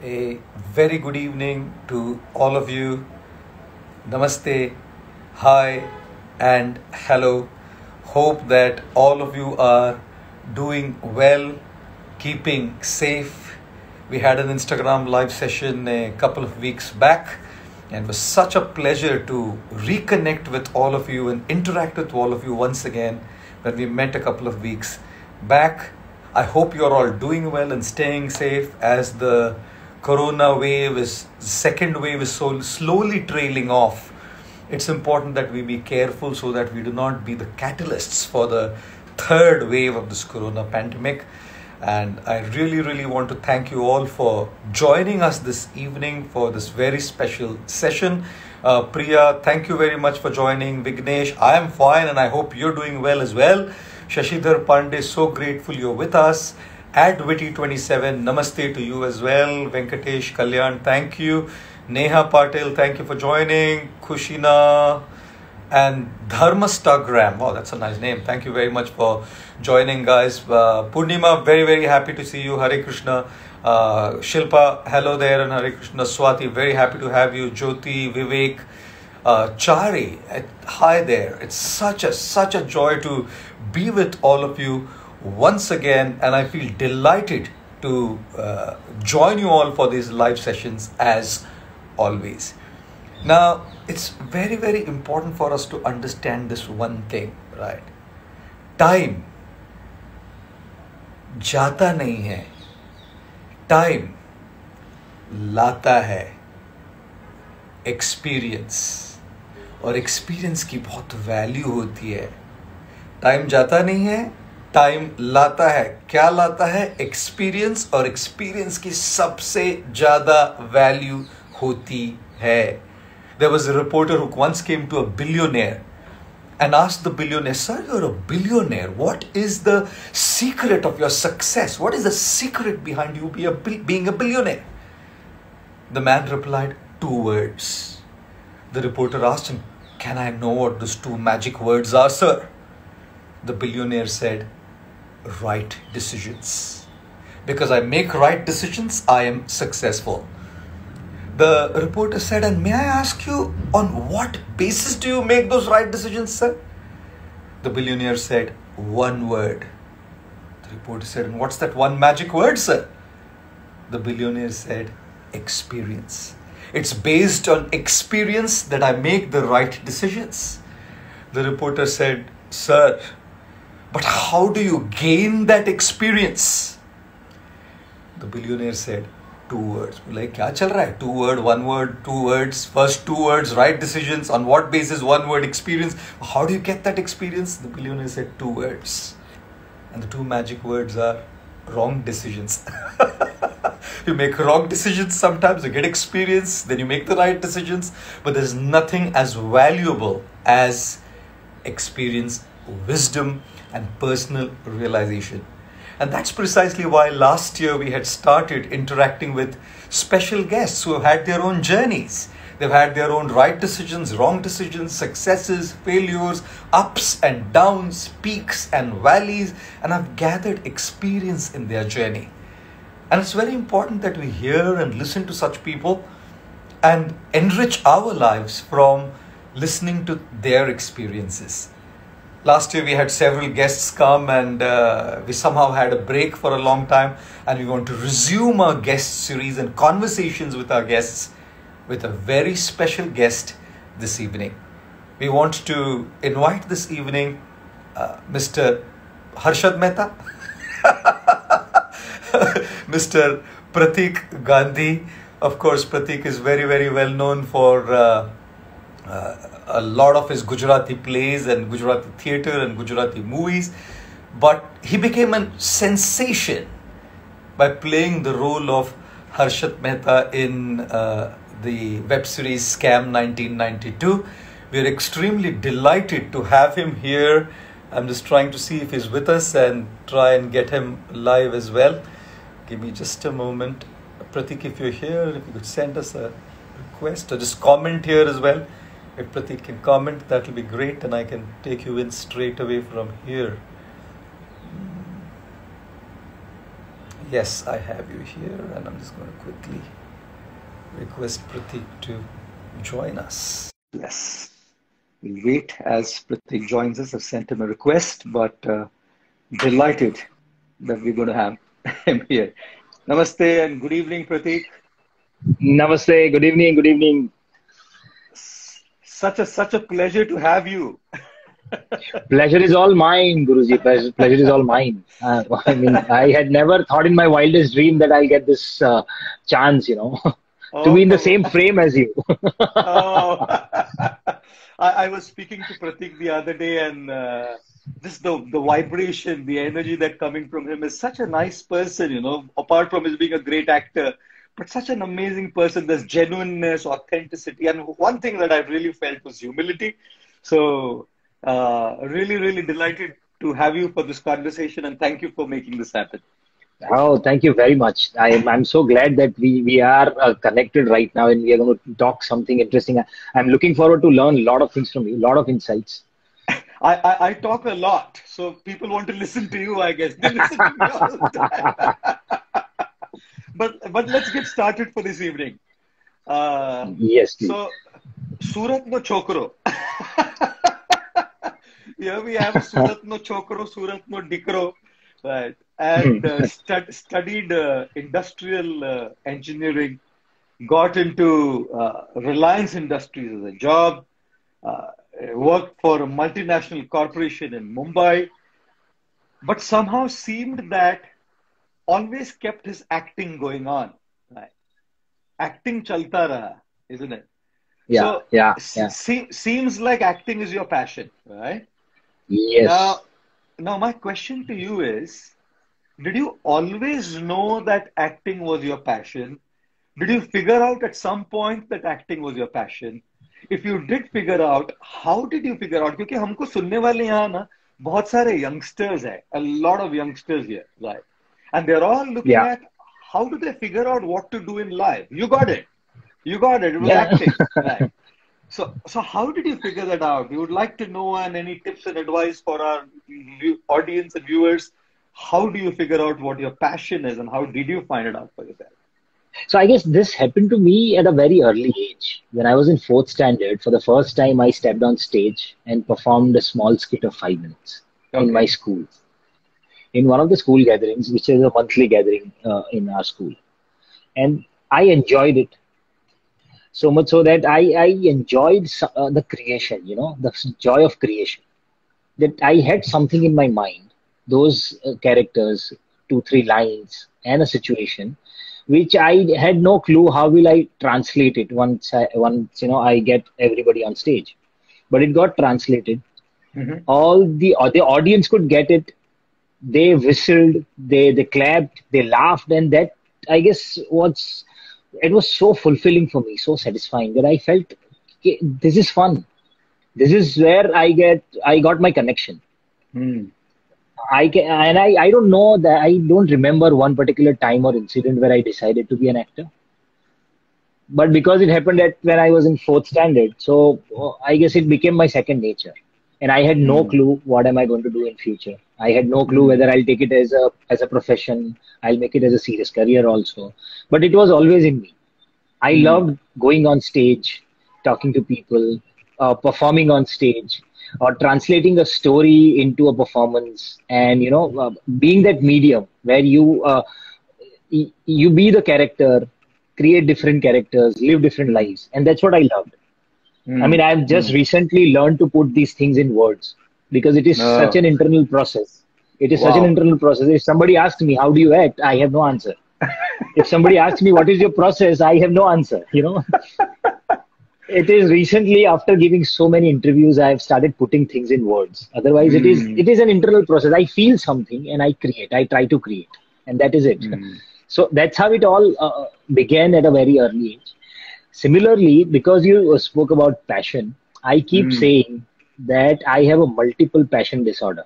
A very good evening to all of you. Namaste, hi, and hello. Hope that all of you are doing well, keeping safe. We had an Instagram live session a couple of weeks back, and it was such a pleasure to reconnect with all of you and interact with all of you once again when we met a couple of weeks back. I hope you're all doing well and staying safe as the second wave is so slowly trailing off. It's important that we be careful so that we do not be the catalysts for the third wave of this corona pandemic. And I really, really want to thank you all for joining us this evening for this very special session. Priya, thank you very much for joining. Vignesh, I am fine and I hope you're doing well as well. Shashidhar Pandey, so grateful you're with us. At Witty27, namaste to you as well. Venkatesh Kalyan, thank you. Neha Patel, thank you for joining. Kushina and Dharmastagram. Wow, that's a nice name. Thank you very much for joining, guys. Purnima, very, very happy to see you. Hare Krishna. Shilpa, hello there, and Hare Krishna. Swati, very happy to have you. Jyoti, Vivek, Chari, hi there. It's such a joy to be with all of you once again, and I feel delighted to join you all for these live sessions as always. Now, it's very, very important for us to understand this one thing, right? Time जाता नहीं है, time लाता है experience, और experience की बहुत value होती है. Time जाता नहीं है, टाइम लाता है. क्या लाता है? एक्सपीरियंस, और एक्सपीरियंस की सबसे ज्यादा वैल्यू होती है. There was a reporter who once came to a billionaire and asked the billionaire, "Sir, you're a billionaire. What is the secret of your success? What is the secret behind you being a billionaire?" The man replied, "Two words." The reporter asked him, "Can I know what those two magic words are, sir?" The billionaire said, "Right decisions. Because I make right decisions, I am successful." The reporter said, "And may I ask you, on what basis do you make those right decisions, sir?" The billionaire said, "One word." The reporter said, "And what's that one magic word, sir?" The billionaire said, "Experience. It's based on experience that I make the right decisions." The reporter said, "Sir, but how do you gain that experience?" The billionaire said, "Two words." Like, क्या चल रहा है? 2 word, 1 word, 2 words. First 2 words, right decisions. On what basis? 1 word, experience. How do you get that experience? The billionaire said 2 words. And the 2 magic words are wrong decisions. You make wrong decisions sometimes, you get experience, then you make the right decisions. But there's nothing as valuable as experience, wisdom, and personal realization. And that's precisely why last year we had started interacting with special guests who have had their own journeys. They've had their own right decisions, wrong decisions, successes, failures, ups and downs, peaks and valleys, and have gathered experience in their journey. And it's very important that we hear and listen to such people and enrich our lives from listening to their experiences. Last year we had several guests come, and we somehow had a break for a long time, and we want to resume our guest series and conversations with our guests with a very special guest this evening. We want to invite this evening Mr. Harshad Mehta, Mr. Pratik Gandhi. Of course, Pratik is very, very well known for a lot of his Gujarati plays and Gujarati theatre and Gujarati movies, but he became a sensation by playing the role of Harshad Mehta in the web series Scam 1992. We are extremely delighted to have him here. I'm just trying to see if he's with us and try and get him live as well. Give me just a moment. Pratik, if you're here, if you could send us a request or just comment here as well. If Pratik can comment, that will be great, and I can take you in straight away from here. Yes, I have you here, and I'm just going to quickly request Pratik to join us. Yes, we'll wait as Pratik joins us. I've sent him a request, but delighted that we're going to have him here. Namaste and good evening, Pratik. Namaste. Good evening. Good evening. Such a pleasure to have you. Pleasure is all mine, Guruji. Pleasure is all mine. I mean, I had never thought in my wildest dream that I'll get this chance, to be in the same frame as you. Oh. I was speaking to Pratik the other day, and just the vibration, the energy that coming from him is such a nice person, apart from his being a great actor, but such an amazing person. There's genuineness, authenticity, and one thing that I really felt was humility. So, really, really delighted to have you for this conversation, and thank you for making this happen. Oh, thank you very much. I'm so glad that we are connected right now and we are going to talk something interesting. I'm looking forward to learn a lot of things from you, a lot of insights. I talk a lot, so people want to listen to you, I guess. They listen to me all the time. But let's get started for this evening. Yes, please. So, Surat no Chokro. Here we have Surat no Chokro, Surat no Dikro, right? And studied industrial engineering, got into Reliance Industries as a job, worked for a multinational corporation in Mumbai, but somehow seemed that always kept his acting going on. Right? Acting chalta raha, isn't it? Yeah, so, seems like acting is your passion, right? Yes. Now my question to you is, did you always know that acting was your passion? Did you figure out at some point that acting was your passion? If you did figure out, how did you figure out? Because हमको सुनने वाले यहाँ ना बहुत सारे youngsters हैं, a lot of youngsters here, right? And they're all looking at how do they figure out what to do in life. You got it. It was acting, right? So how did you figure that out? We would like to know, and any tips and advice for our audience and viewers. How do you figure out what your passion is, and how did you find it out for yourself? So I guess this happened to me at a very early age. When I was in fourth standard, for the first time, I stepped on stage and performed a small skit of 5 minutes in my school. In one of the school gatherings, which is a monthly gathering in our school. And I enjoyed it. So much so that I enjoyed the creation, the joy of creation. That I had something in my mind, those characters, 2, 3 lines, and a situation, which I had no clue how will I translate it once I get everybody on stage. But it got translated. Mm-hmm. All the audience could get it. They whistled, they clapped, they laughed, and that I guess it was so fulfilling for me, so satisfying that I felt, okay, this is fun. This is where I got my connection. I don't know that I don't remember one particular time or incident where I decided to be an actor. But because it happened when I was in fourth standard, so I guess it became my second nature. And I had no clue what am I going to do in future. I had no clue whether I'll take it as a profession. I'll make it as a serious career also. But it was always in me. I loved going on stage, talking to people, performing on stage, or translating a story into a performance, and being that medium where you be the character, create different characters, live different lives, and that's what I loved. I mean, I've just recently learned to put these things in words because it is such an internal process. It is such an internal process. If somebody asks me, how do you act? I have no answer. If somebody asks me, what is your process? I have no answer, It is recently, after giving so many interviews, I have started putting things in words. Otherwise, it is an internal process. I feel something and I create. I try to create. And that is it. So that's how it all began at a very early age. Similarly, because you spoke about passion, I keep saying that I have a multiple passion disorder.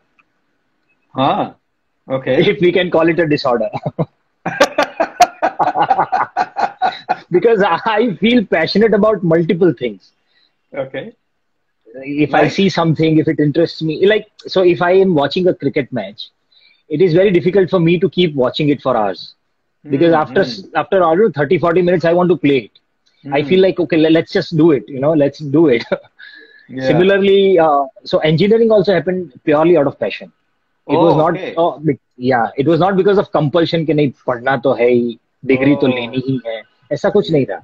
Okay. If we can call it a disorder. Because I feel passionate about multiple things. Okay. If I see something, if it interests me, so if I am watching a cricket match, it is very difficult for me to keep watching it for hours. because Hmm. Hmm. after all 30-40 minutes I want to play it. I feel Hmm. like, okay, let's just do it, let's do it. Yeah. Similarly, so engineering also happened purely out of passion. It was Oh, not, okay. yeah, it was not because of compulsion कि नहीं पढ़ना तो है ही, degree तो लेनी Oh, ही है, ऐसा कुछ नहीं जी, था.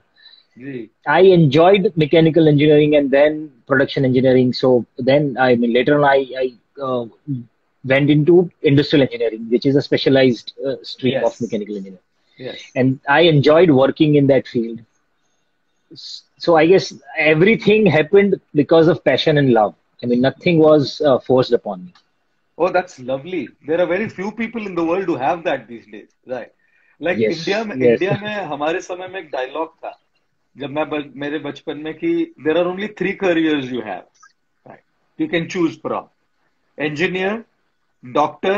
जी. I enjoyed mechanical engineering and then production engineering. So then, I mean, later on, I went into industrial engineering, which is a specialized stream of Yes. mechanical engineering. Yes. And I enjoyed working in that field. So I guess everything happened because of passion and love. I mean, nothing was forced upon me. Oh, that's lovely. There are very few people in the world who have that these days, right? Like Yes, yes, India में हमारे समय में एक dialogue था जब मेरे बचपन में कि there are only 3 careers you have, right? You can choose from engineer, doctor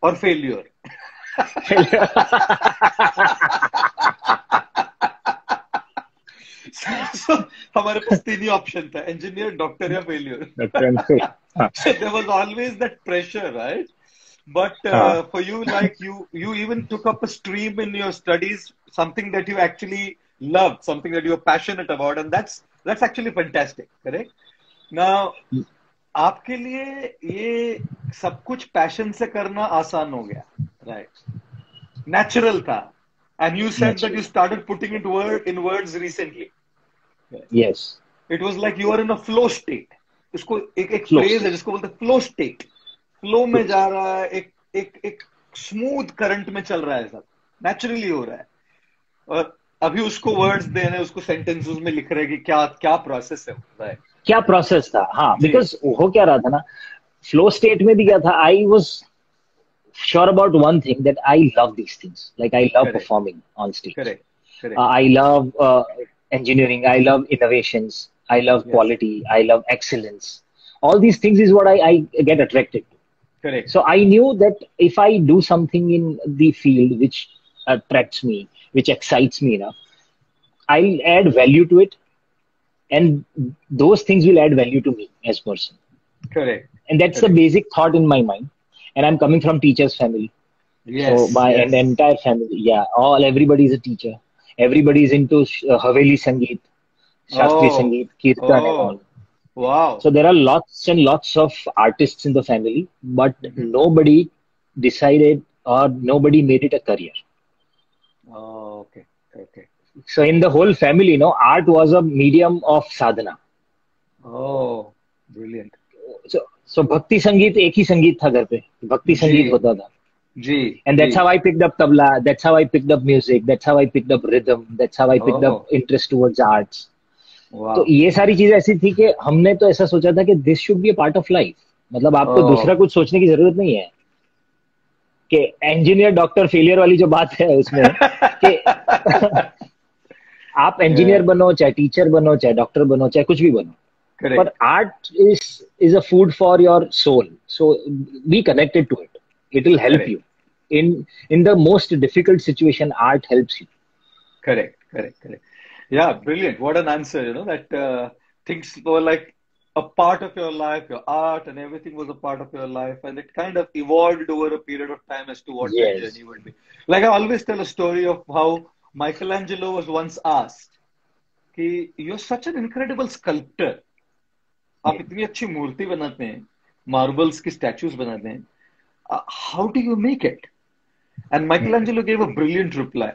और failure. So हमारे पास तीन ही ऑप्शन था, engineer, doctor या failure. So there was always that pressure, right? But for you, like you even took up a stream in your studies, something that you actually loved, something that you were passionate about, and that's actually fantastic, correct? Now, आपके लिए ये सब कुछ passion से करना आसान हो गया, right? Natural था, and you said that you naturally. started putting it in words recently. Yes, It was like you are in a flow state. इसको एक flow फ्रेज है state. जिसको बोलते हैं फ्लो स्टेट. फ्लो में Flow जा state. रहा है, एक स्मूथ करंट में चल रहा है, सब नेचुरली हो रहा है. और अभी उसको वर्ड्स दे रहे हैं, उसको सेंटेंसेस में लिख रहे हैं कि क्या क्या प्रोसेस है, राइट? क्या प्रोसेस था, हाँ, जी. बिकॉज हो क्या रहा था ना, फ्लो स्टेट में भी क्या था, I was sure about one thing, that I love these things. Like I love correct, performing on stage. Correct, correct. I love engineering. I love innovations. I love yes, quality. I love excellence. All these things is what I get attracted to. Correct, So I knew that if I do something in the field which attracts me, which excites me enough, I'll add value to it, and those things will add value to me as person. Correct, And that's the correct. basic thought in my mind. And I'm coming from teachers family. So yes, my yes. entire family, yeah, everybody is a teacher. Everybody is into Haveli Sangeet, Shastriya Oh, Sangeet, Kirtan and all. oh, wow. So there are lots and lots of artists in the family, but nobody decided or nobody made it a career. Oh, okay, okay. So in the whole family, art was a medium of sadhana. Oh, brilliant. So Bhakti Sangeet एक ही संगीत था घर पे, भक्ति जी, संगीत होता था. जी, And ji. that's how I picked up tabla. That's how I picked up music. That's how I picked up rhythm. That's how I picked up Oh, interest towards arts. तो wow. ये सारी चीजें ऐसी थी कि हमने तो ऐसा सोचा था कि this should be a part of life. मतलब आपको दूसरा Oh, कुछ सोचने की जरूरत नहीं है कि इंजीनियर डॉक्टर फेलियर वाली जो बात है उसमें कि आप इंजीनियर yeah, बनो, चाहे टीचर बनो, चाहे डॉक्टर बनो, चाहे कुछ भी बनो, but correct, art is a food for your soul. So be connected to it. It will help correct, you in the most difficult situation. Art helps you. correct, correct, correct. Yeah, brilliant. What an answer, that things were like a part of your life, your art and everything was a part of your life, and it kind of evolved over a period of time as to what that Yes. journey would be. Like I always tell a story of how Michelangelo was once asked, कि you're such an incredible sculptor. आप इतनी अच्छी मूर्ति बनाते हैं, marbles की statues बनाते हैं, how do you make it? And Michelangelo gave a brilliant reply.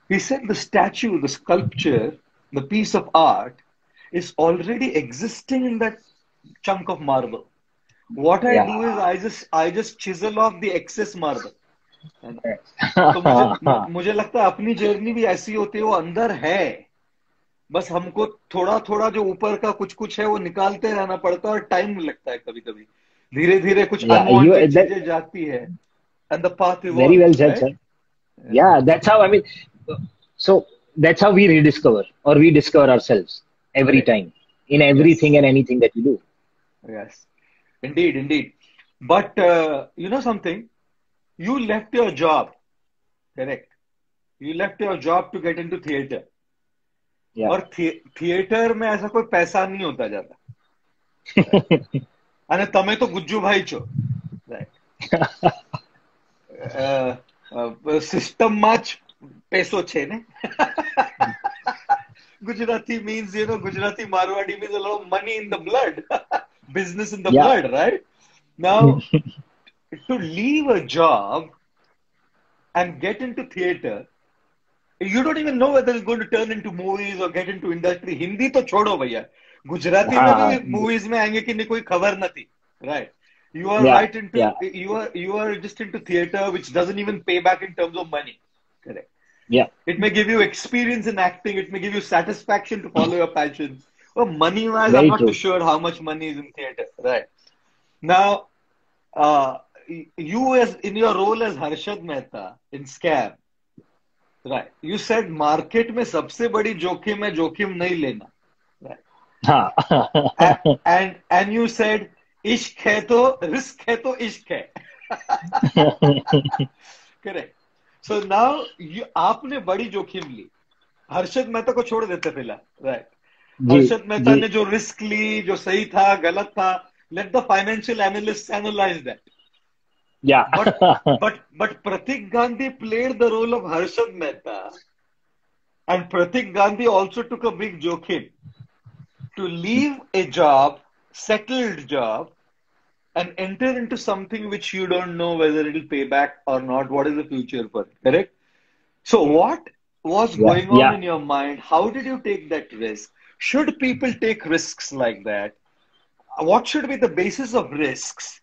He said the statue, the sculpture, the piece of art is already existing in that chunk of marble. What I do is Yeah. I just chisel off the excess marble. है ना? तो मुझे लगता है अपनी journey भी ऐसी होती है, वो अंदर है, बस हमको थोड़ा थोड़ा जो ऊपर का कुछ कुछ है वो निकालते रहना पड़ता है, और टाइम लगता है कभी कभी. धीरे धीरे कुछ Yeah. अनवांटेड चीजें जाती है, and the path Very well evolves, said, right? sir. Yeah, that's how, I mean, so that's how we rediscover or we discover ourselves every Correct. time in Yes. everything and anything that we do. Yes. Indeed, indeed. But you know something? You left your job, correct? You left your job to get into theater. Yeah. और theatre में ऐसा कोई पैसा नहीं होता ज्यादा. અને તમે તો ગુજ્જુ ભાઈ છો, right? સિસ્ટમ માં જ પૈસો છે ને. Gujarati means, Gujarati Marwadi means a lot of money in the blood, business in the Yeah. blood, right? Now, to leave a job and get into theater, you don't even know whether it's going to turn into movies or get into industry. Hindi to chodo bhaiya. Gujarati mein हाँ, bhi movies mein आएंगे कि नहीं कोई खबर नहीं, right? You are yeah, right into yeah, you are just into theater, which doesn't even pay back in terms of money. Correct. yeah, It may give you experience in acting. It may give you satisfaction to follow your passion. Well, money-wise, I'm very not too true. sure how much money is in theater. Right. Now, you as in your role as Harshad Mehta in Scam, right? You said market में सबसे बड़ी जोखिम है जोखिम नहीं लेना. Right. हाँ. And you said इश्क है तो रिस्क है तो इश्क है. Correct. So now आपने बड़ी जोखिम ली. हर्षद मेहता को छोड़ देते फिलहाल, राइट? जी, हर्षद मेहता जी. ने जो रिस्क ली, जो सही था, गलत था, let the financial analysts analyze that. Yeah. But Pratik Gandhi played the role of Harshad Mehta, and Pratik Gandhi also took a big jokhim to leave a job, settled job, and enter into something which you don't know whether it will pay back or not. What is the future for it? Correct? So what was Yeah, going on yeah. in your mind? How did you take that risk? Should people take risks like that? What should be the basis of risks?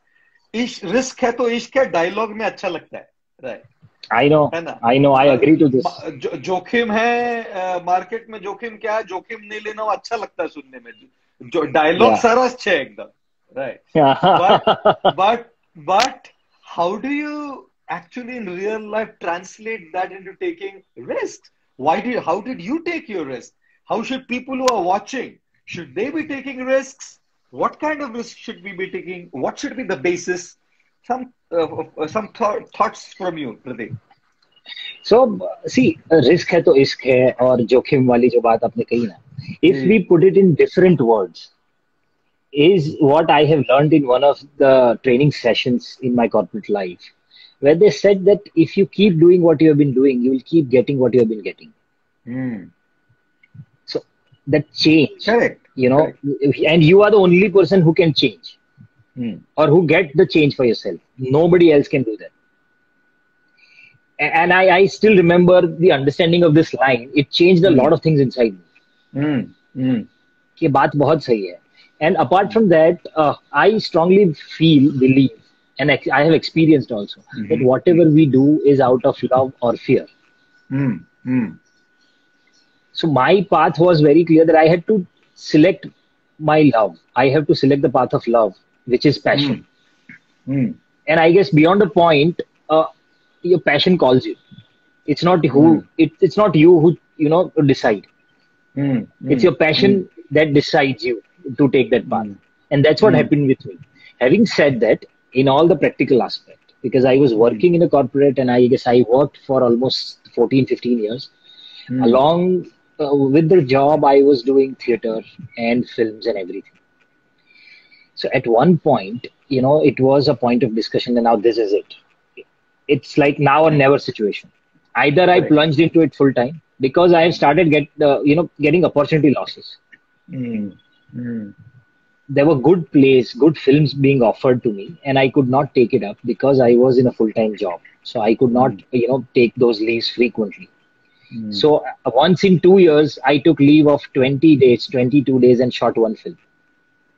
Risk है तो इश्क है dialogue में अच्छा लगता है, right? I know, है ना? I know, I agree to this. जोखिम है मार्केट में, जोखिम क्या है? जोखिम नहीं लेना वो अच्छा लगता है सुनने में. जो डायलॉग Yeah. सारा अच्छा है एकदम, right? Yeah. But how do you actually in real life translate that into taking risks? How did you take your risk? How should people who are watching, should they be taking risks? What kind of risk should we be taking? What should be the basis? Some thoughts from you, Pradeep. So, see, risk है तो इश्क है और जोखिम वाली जो बात आपने कही ना, if we put it in different words, is what I have learned in one of the training sessions in my corporate life, where they said that if you keep doing what you have been doing, you will keep getting what you have been getting. So that change, Correct. Correct. and you are the only person who can change or who get the change for yourself. Nobody else can do that. And I still remember the understanding of this line. It changed a lot of things inside me. कि बात बहुत सही है. And apart from that, I strongly believe, and I have experienced also, that whatever we do is out of love or fear. So my path was very clear that I had to select my love. I have to select the path of love, which is passion. And I guess beyond a point, your passion calls you. It's not it's not you who decide. It's your passion that decides you to take that path. And that's what happened with me. Having said that, in all the practical aspect, because I was working in a corporate and I guess I worked for almost 14, 15 years. Along with the job, I was doing theater and films and everything. So at one point, it was a point of discussion, and now this is it. It's like now or never situation. Either I plunged into it full time, because I have started getting opportunity losses. There were good plays, good films being offered to me, and I could not take it up because I was in a full-time job. So I could not, take those leaves frequently. So once in 2 years, I took leave of 20 days, 22 days, and shot one film.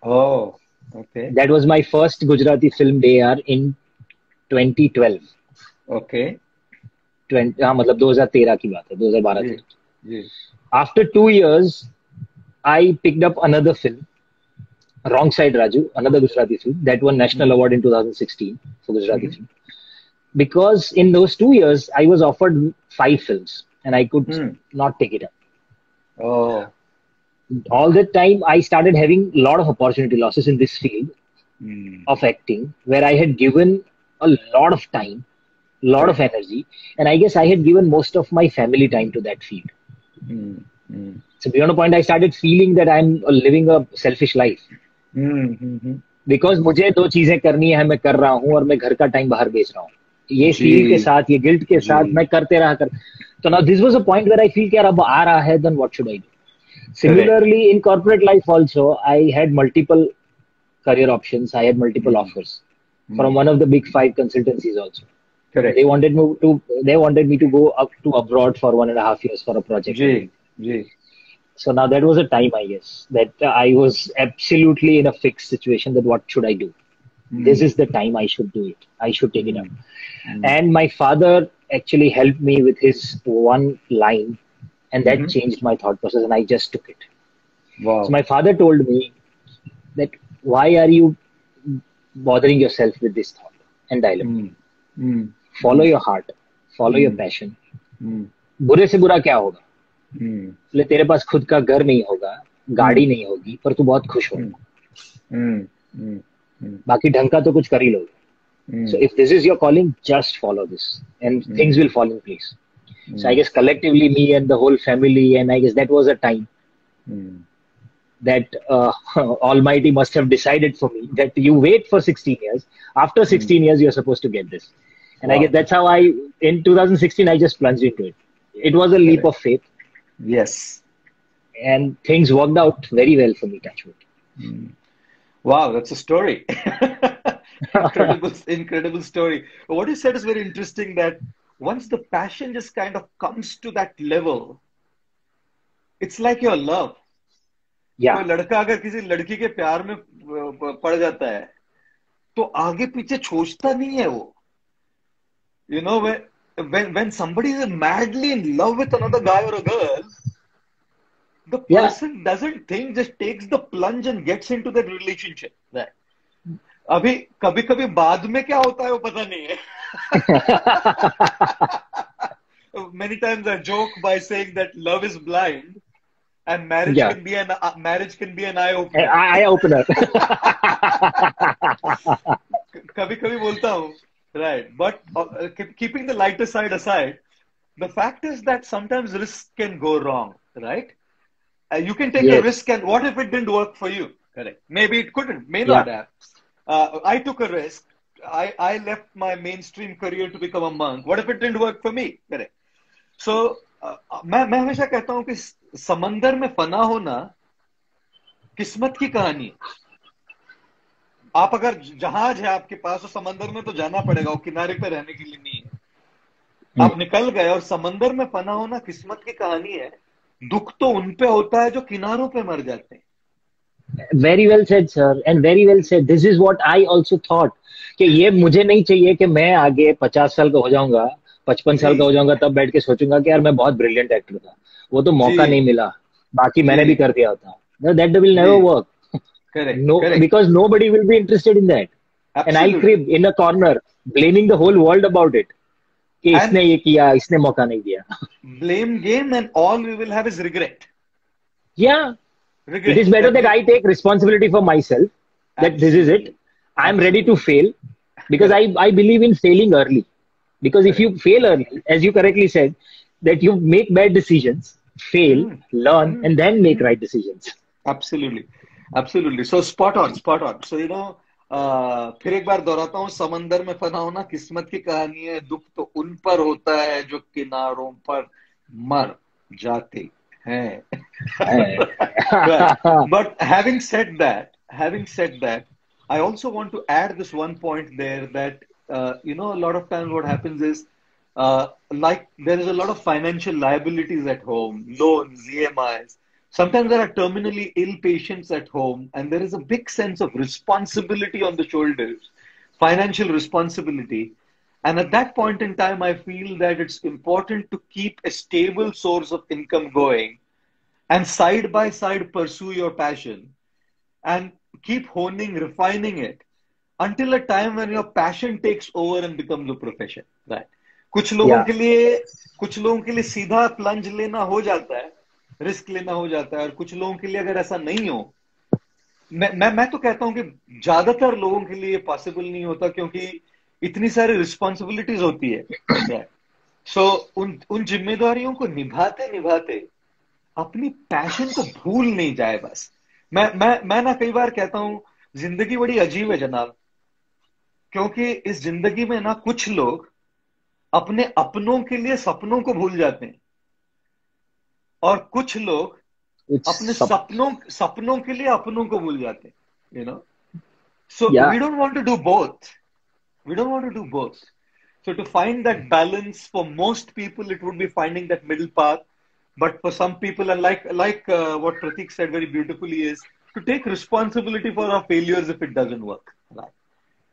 Oh, okay. That was my first Gujarati film DAR in 2012. Okay. मतलब 2013 की बात है, 2012. Yes. After 2 years, I picked up another film, Wrong Side Raju, another Gujarati film that won National Award in 2016 for Gujarati film. Because in those 2 years, I was offered 5 films and I could not take it up. Oh. All that time, I started having a lot of opportunity losses in this field of acting, where I had given a lot of time, lot of energy, and I guess I had given most of my family time to that field. So beyond a point, I started feeling that I'm living a selfish life. Because मुझे 2 चीजें करनी है, मैं कर रहा हूँ और मैं घर का टाइम बाहर बेच रहा हूँ. ये जी फील के साथ, ये गिल्ट के जी साथ मैं करते रहा कर। तो now this was a point where I feel कि यार अब आ रहा है, then what should I do? Correct Similarly, in corporate life also, I had multiple career options. I had multiple offers from one of the big five consultancies also. They correct wanted me to they wanted me to go up to abroad for 1.5 years for a project जी only. जी So now that was a time, I guess, that I was absolutely in a fixed situation that what should I do? This is the time I should do it. I should take it up. And my father actually helped me with his one line, and that changed my thought process, and I just took it. So वाह my father told me that why are you bothering yourself with this thought and dilemma? Follow your heart, follow your passion. बुरे से बुरा क्या होगा? इसलिए तेरे पास खुद का घर नहीं होगा, गाड़ी नहीं होगी, पर तू बहुत खुश होगा. बाकी ढंग का तो कुछ कर ही लोगे. So if this is your calling, just follow this, and things will fall in place. So I guess collectively, me and the whole family, and I guess that was a time that Almighty must have decided for me that you wait for 16 years. After 16 years, you're supposed to get this. And I guess वाह that's how in 2016, I just plunged into it. It was a leap of correct faith, yes and things worked out very well for me, touchwood. Wow, that's a story. Incredible, incredible story. What you said is very interesting that once the passion just kind of comes to that level, it's like your love. कोई Yeah, लड़का अगर किसी लड़की के प्यार में पड़ जाता है तो आगे पीछे सोचता नहीं है वो. You know, when somebody is madly in love with another guy or a girl, the yeah. person doesn't think, just takes the plunge and gets into that relationship. Right. अभी कभी कभी बाद में क्या होता है वो पता नहीं है. Many times I joke by saying that love is blind and Yeah, marriage can be an eye an opener. eye opener. कभी कभी बोलता हूँ, right? But keeping the lighter side aside, the fact is that sometimes risks can go wrong, right? You can take a Yes, risk, and what if it didn't work for you? Correct. Maybe it couldn't, may yeah, not have. I took a risk. I left my mainstream career to become a monk. What if it didn't work for me? Correct. So, मैं हमेशा कहता हूँ कि समंदर में फना होना किस्मत की कहानी है. आप अगर जहाज है आपके पास तो समंदर में तो जाना पड़ेगा, वो किनारे पे रहने के लिए नहीं है. आप निकल गए, और समंदर में फना होना किस्मत की कहानी है. दुख तो उन पे होता है जो किनारों पे मर जाते हैं. very well said, sir, and very well said. This is what I also thought कि ये मुझे नहीं चाहिए कि मैं आगे 50 साल का हो जाऊंगा, 55 साल का हो जी जाऊंगा, तब बैठ के सोचूंगा कि यार मैं बहुत ब्रिलियंट एक्टर था, वो तो जी मौका नहीं मिला, बाकी मैंने भी जी कर दिया होता. No, that will जी never work. Correct No, correct because nobody will be interested in that, and I'll absolutely. crib in a corner blaming the whole world about it कि एंड इसने ये किया, इसने मौका नहीं दिया. blame game, and all we will have is regret. Yeah, it is Regret better that that we I take responsibility for myself, that this is it. absolutely I'm ready to absolutely fail because correct I believe in failing early. Because if correct. you fail early, as you correctly said, that you make bad decisions, fail, Hmm. learn, Hmm. and then make Hmm. right decisions. Absolutely, absolutely. So spot on, spot on. So फिर एक बार दोहराता हूँ, समंदर में फना होना किस्मत की कहानी है. दुख तो उन पर होता है जो किनारों पर मर जाते हैं. Right. But having said that, I also want to add this one point there that a lot of times what happens is like there is a lot of financial liabilities at home, loans, EMIs. Sometimes there are terminally ill patients at home, and there is a big sense of responsibility on the shoulders, financial responsibility. And at that point in time, I feel that it's important to keep a stable source of income going and side by side pursue your passion and keep honing, refining it until a time when your passion takes over and becomes a profession. Right. कुछ लोगों Yeah, के लिए कुछ लोगों के लिए सीधा plunge लेना हो जाता है, रिस्क लेना हो जाता है, और कुछ लोगों के लिए अगर ऐसा नहीं हो, मैं तो कहता हूं कि ज्यादातर लोगों के लिए पॉसिबल नहीं होता क्योंकि इतनी सारी रिस्पॉन्सिबिलिटीज होती है. सो उन जिम्मेदारियों को निभाते निभाते अपनी पैशन को भूल नहीं जाए बस. मैं ना कई बार कहता हूं जिंदगी बड़ी अजीब है जनाब, क्योंकि इस जिंदगी में ना कुछ लोग अपने अपनों के लिए सपनों को भूल जाते हैं, और कुछ लोग अपने It's सपनों के लिए अपनों को भूल जाते हैं, you know. So yeah, we don't want to do both. We don't want to do both. So to find that balance, for most people, it would be finding that middle path. But for some people, and like what Pratik said very beautifully, is to take responsibility for our failures if it doesn't work, right?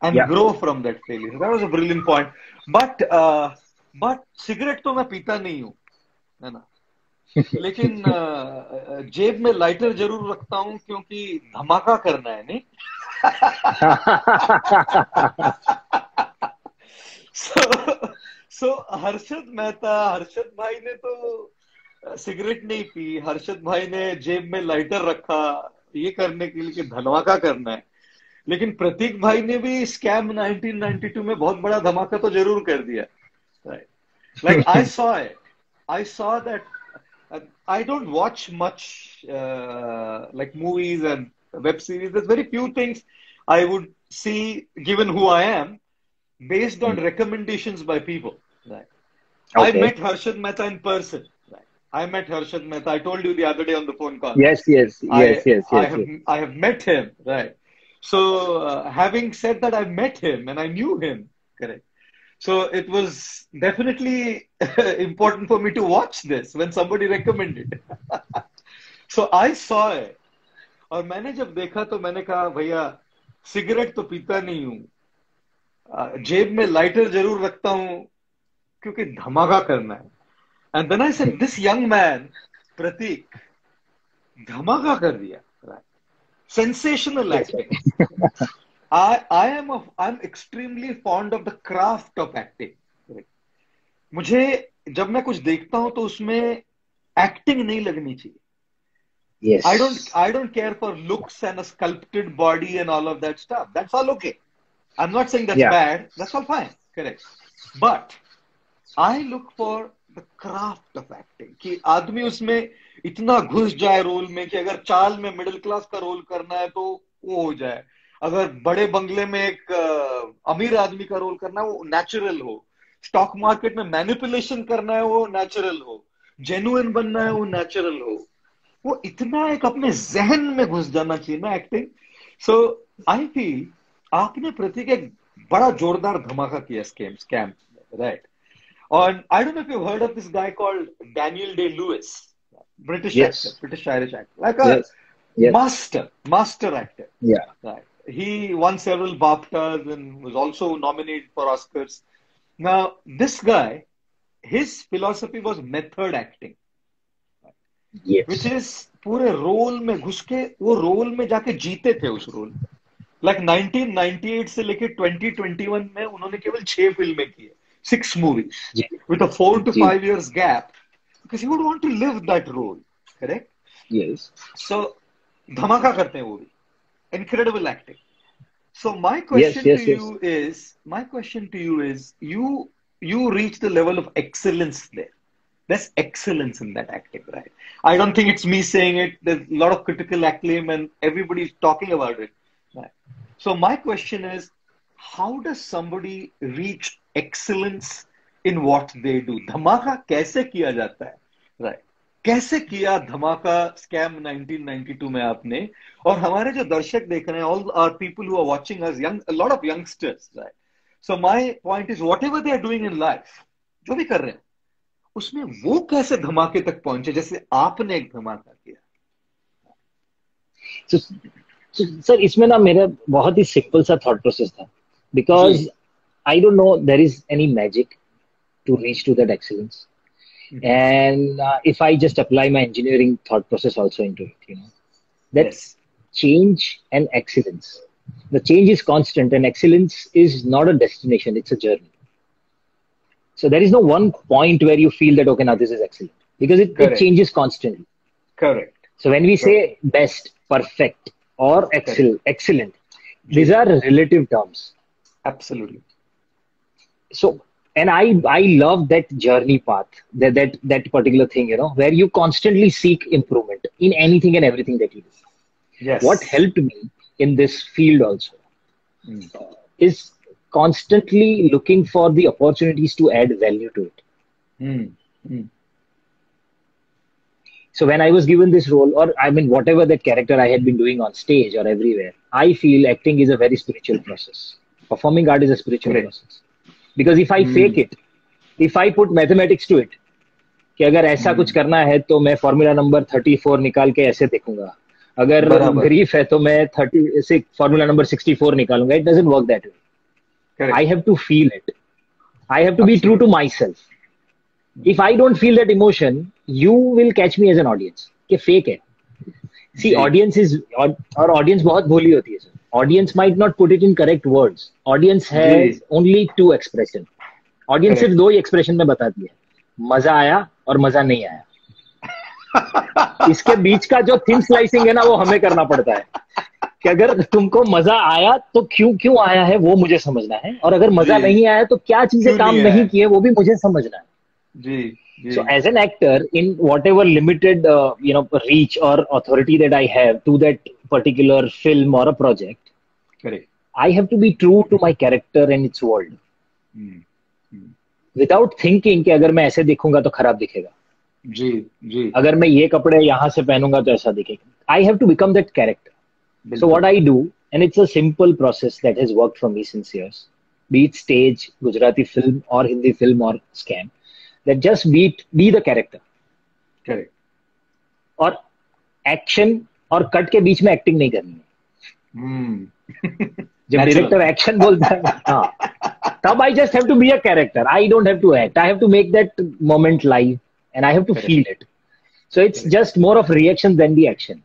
And yeah. grow from that failure. So that was a brilliant point. But cigarette तो मैं पीता नहीं हूँ, है ना. लेकिन जेब में लाइटर जरूर रखता हूँ, क्योंकि धमाका करना है, नहीं. सो सो हर्षद भाई ने तो सिगरेट नहीं पी, हर्षद भाई ने जेब में लाइटर रखा ये करने के लिए कि धमाका करना है. लेकिन प्रतीक भाई ने भी स्कैम 1992 में बहुत बड़ा धमाका तो जरूर कर दिया. Like I saw that. I don't watch much like movies and web series. There's very few things I would see, given who I am, based on recommendations by people. Right. I Okay. met Harshad Mehta in person. Right. I met Harshad Mehta. I told you the other day on the phone call. Yes, yes, yes, yes, yes, yes. I have met him. Right. So having said that, I met him and I knew him. Correct. So it was definitely important for me to watch this when somebody recommended. So I saw it. और मैंने जब देखा तो मैंने कहा, भैया cigarette तो पीता नहीं हूँ, जेब में लाइटर जरूर रखता हूँ क्योंकि धमाका करना है. And then I said, this young man, Pratik, धमाका कर दिया. Right. Sensational acting. I'm extremely fond of the craft of acting. मुझे जब मैं कुछ देखता हूं तो उसमें एक्टिंग नहीं लगनी चाहिए. Yes. I don't care for looks and a sculpted body and all of that stuff. That's all okay. I'm not saying that's bad. That's all fine. Correct. But I look for the craft of acting. कि आदमी उसमें इतना घुस जाए role में कि अगर चाल में मिडिल क्लास का रोल करना है तो वो हो जाए. अगर बड़े बंगले में एक अमीर आदमी का रोल करना है वो नेचुरल हो. स्टॉक मार्केट में मैनिपुलेशन करना है वो नेचुरल हो. जेन्युइन बनना है वो नेचुरल हो. वो इतना एक अपने जहन में घुस जाना चाहिए ना एक्टिंग. सो आई फील आपने प्रतीक एक बड़ा जोरदार धमाका किया स्कैम, राइट. और I don't know if you heard of this guy called Daniel Day Lewis, British actor, British Irish actor, like a master actor. Yeah. Right. He won several BAFTAs and was also nominated for Oscars. Now, this guy, his philosophy was method acting. Yes. Which is पूरे role में घुस के वो role में जाके जीते थे उस रोल. Like 1998 से लेके 2021 में उन्होंने केवल 6 फिल्में की है, 6 movies, with a 4 to 5 years gap, because he would want to live that role. Correct? Yes. So धमाका करते हैं वो भी. Incredible acting. So my question to you is, you reach the level of excellence there. There's excellence in that acting, right? I don't think it's me saying it. There's a lot of critical acclaim and everybody's talking about it. Right? So my question is, how does somebody reach excellence in what they do? धमाका कैसे किया जाता है? Right? कैसे किया धमाका scam 1992 में आपने? और हमारे जो दर्शक देख रहे हैं, all our people who are watching us, a lot of youngsters, right? So my point is, whatever they are doing in life, जो भी कर रहे हैं, उसमें वो कैसे धमाके तक पहुंचे जैसे आपने एक धमाका किया? So सर इसमें ना मेरा बहुत ही सिंपल सा थॉट प्रोसेस था, because I don't know there is any magic to reach to that excellence. And if I just apply my engineering thought process also into it, that's change and excellence. The change is constant and excellence is not a destination, it's a journey. So there is no one point where you feel that, okay, now this is excellent, because it changes constantly. Correct. So when we say best, perfect, or excellent, these are relative terms. Absolutely. So, and I love that journey path, that particular thing, where you constantly seek improvement in anything and everything that you do. Yes. What helped me in this field also is constantly looking for the opportunities to add value to it. Mm. Mm. So when I was given this role, or I mean, whatever that character I had been doing on stage or everywhere, I feel acting is a very spiritual process. Performing art is a spiritual Correct. process. Because if I fake Mm. it, if I put mathematics to it, कि अगर ऐसा कुछ Mm. करना है तो मैं formula number 34 निकाल के ऐसे देखूंगा, अगर बराबर. ग्रीफ है तो मैं 36 फॉर्मूला नंबर 64 निकालूंगा. It doesn't work that way. I Correct. Have to feel it. I have to be true to Absolutely. myself. If I don't feel that emotion, you will catch me as an audience. कि fake है. See, जी. audience is और audience बहुत भोली होती है. Audience might not put it in correct words. Audience ji. has only two expression. Audience सिर्फ Correct. दो ही expression में बताती है. मजा आया और मजा नहीं आया. इसके बीच का जो thin slicing है ना, वो हमें करना पड़ता है. कि अगर तुमको मजा आया तो क्यों क्यों आया है वो मुझे समझना है, और अगर मजा जी. नहीं आया तो क्या चीजें क्यों काम नहीं नहीं आया? किए वो भी मुझे समझना है. जी. जी. So as an actor, in whatever limited reach or authority that I have to that particular film or a project, Correct. I have to be true to my character and its world Mm. Mm. without thinking कि अगर मैं ऐसे दिखूंगा तो खराब दिखेगा, जी. जी. अगर मैं ये कपड़े यहाँ से पहनूंगा तो ऐसा दिखेगा. I have to become that character. So बिल्कुल. what I do, and it's a simple process that has worked for me since years, be it stage, Gujarati film or Hindi film or scam, that just be the character. Correct. और action और cut के बीच में acting नहीं करनी है. Mm. जब Natural. Director action बोलता है, हाँ, तब I just have to be a character. I don't have to act. I have to make that moment live and I have to Correct. Feel it. So it's Correct. just more of reaction than the action.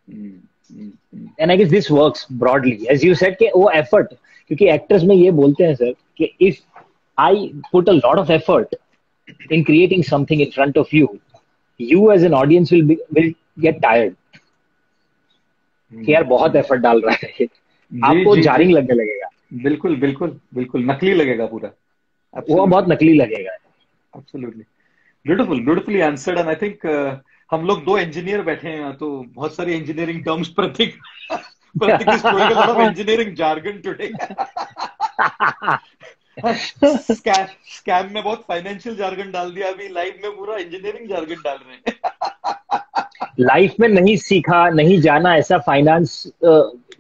Mm. Mm. Mm. And I guess this works broadly. As you said, कि वो effort, क्योंकि actors में ये बोलते हैं sir कि if I put a lot of effort in creating something in front of you, you as an audience will get tired. कि यार बहुत effort डाल रहा है, जी. आपको जी. jarring जी. लगने लगेगा, बिल्कुल. बिल्कुल. बिल्कुल. नकली लगेगा पूरा. वो Absolutely. बहुत नकली लगेगा. Absolutely. Beautiful. Beautifully answered. And I think हम लोग दो इंजीनियर बैठे हैं तो बहुत सारी engineering terms Prateek is throwing a lot of engineering jargon today. Scam में बहुत फाइनेंशियल जार्गन डाल दिया, अभी लाइफ में पूरा इंजीनियरिंग जार्गन डाल रहे हैं. लाइफ में नहीं सीखा, नहीं जाना ऐसा फाइनेंस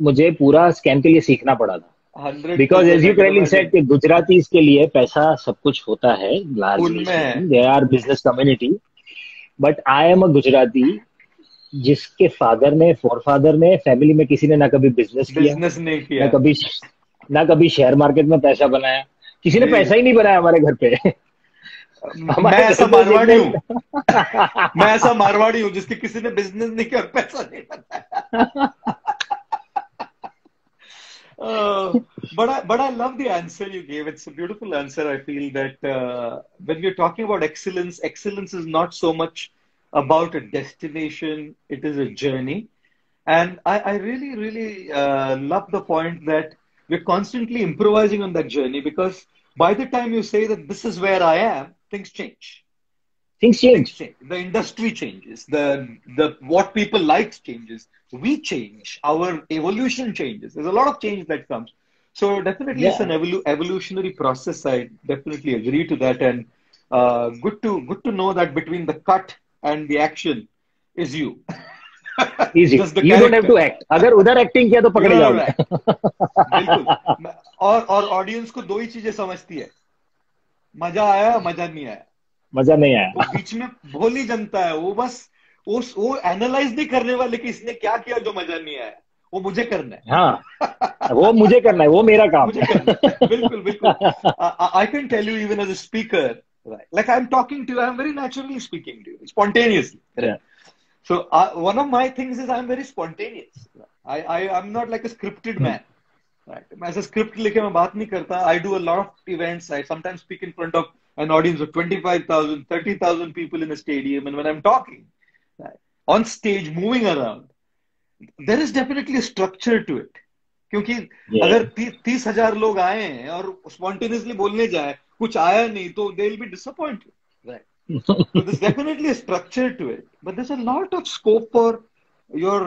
मुझे पूरा स्कैम के लिए सीखना पड़ा था. 100% Because as you I can clearly imagine. said कि गुजरातीज के लिए पैसा सब कुछ होता है, largely उनमें है. speaking, they are business community. But I am a Gujarati जिसके फादर ने, फोरफादर ने, फैमिली में किसी ने ना कभी बिजनेस किया, बिजनेस नहीं किया. ना कभी शेयर मार्केट में पैसा बनाया. किसी ने जी. पैसा ही नहीं बनाया हमारे घर पे. मैं हमारे ऐसा घर पे मारवाड़ी हूँ. जितने- मैं ऐसा मारवाड़ी हूँ जिसके किसी ने बिजनेस नहीं किया और पैसा नहीं बनाया. But I love the answer you gave. It's a beautiful answer. I feel that when we're talking about excellence, excellence is not so much about a destination. It is a journey. And I really, really love the point that we're constantly improvising on that journey, because by the time you say that this is where I am, things change. things change. The industry changes. The what people like changes. We change. Our evolution changes. There's a lot of change that comes. So definitely it's an evolutionary process. I definitely agree to that. And good to know that between the cut and the action is you. Easy. Just the You don't have character. to act. अगर उधर acting किया तो पकड़े You're जाओगे. right. बिल्कुल. और audience को दो ही चीजें समझती है, मजा आया, मजा नहीं आया. मजा नहीं आया. वो बीच में भोली जनता है, वो बस वो एनालाइज नहीं करने वाले कि इसने क्या किया जो मजा नहीं आया. वो मुझे करना है. हाँ, वो मुझे करना है, वो मेरा काम मुझे करना है. बिल्कुल बिल्कुल. I can tell you even as a speaker, right? Like I'm talking to you, I'm very naturally speaking to you, spontaneously. Yeah. So one of my things is I'm very spontaneous. I'm not like a scripted man. Right. मैं ऐसा script लेके मैं बात नहीं करता. I do a lot of events. I sometimes speak in front of an audience of 25,000, 30,000 people in a stadium. And when I'm talking, right, on stage, moving around, there is definitely a structure to it. क्योंकि अगर 30,000 लोग आए हैं और spontaneously बोलने जाए, कुछ आया नहीं, तो they'll be disappointed. Right. So there's definitely a structure to it. But there's a lot of scope for your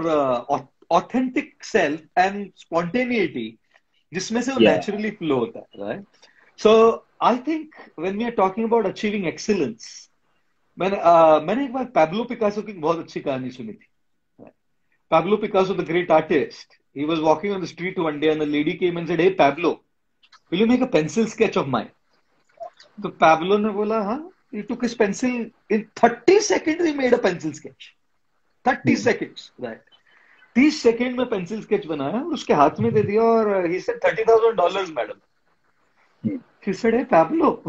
authentic self and spontaneity जिसमें से वो Yeah. नेचुरली फ्लो होता है, right? So I think when we are talking about achieving excellence, मैंने एक बार Pablo Picasso की बहुत अच्छी कहानी सुनी थी. Pablo Picasso, the great artist, he was walking on the street one day and a lady came and said, "Hey Pablo, will you make a pencil sketch of mine?" तो Pablo ने बोला, हाँ. He took his pencil, in 30 seconds he made a pencil sketch. 30 seconds, right? 30 second में pencil sketch बनाया और उसके हाथ में दे दिया और he said $30,000, madam. He said, "Hey Pablo,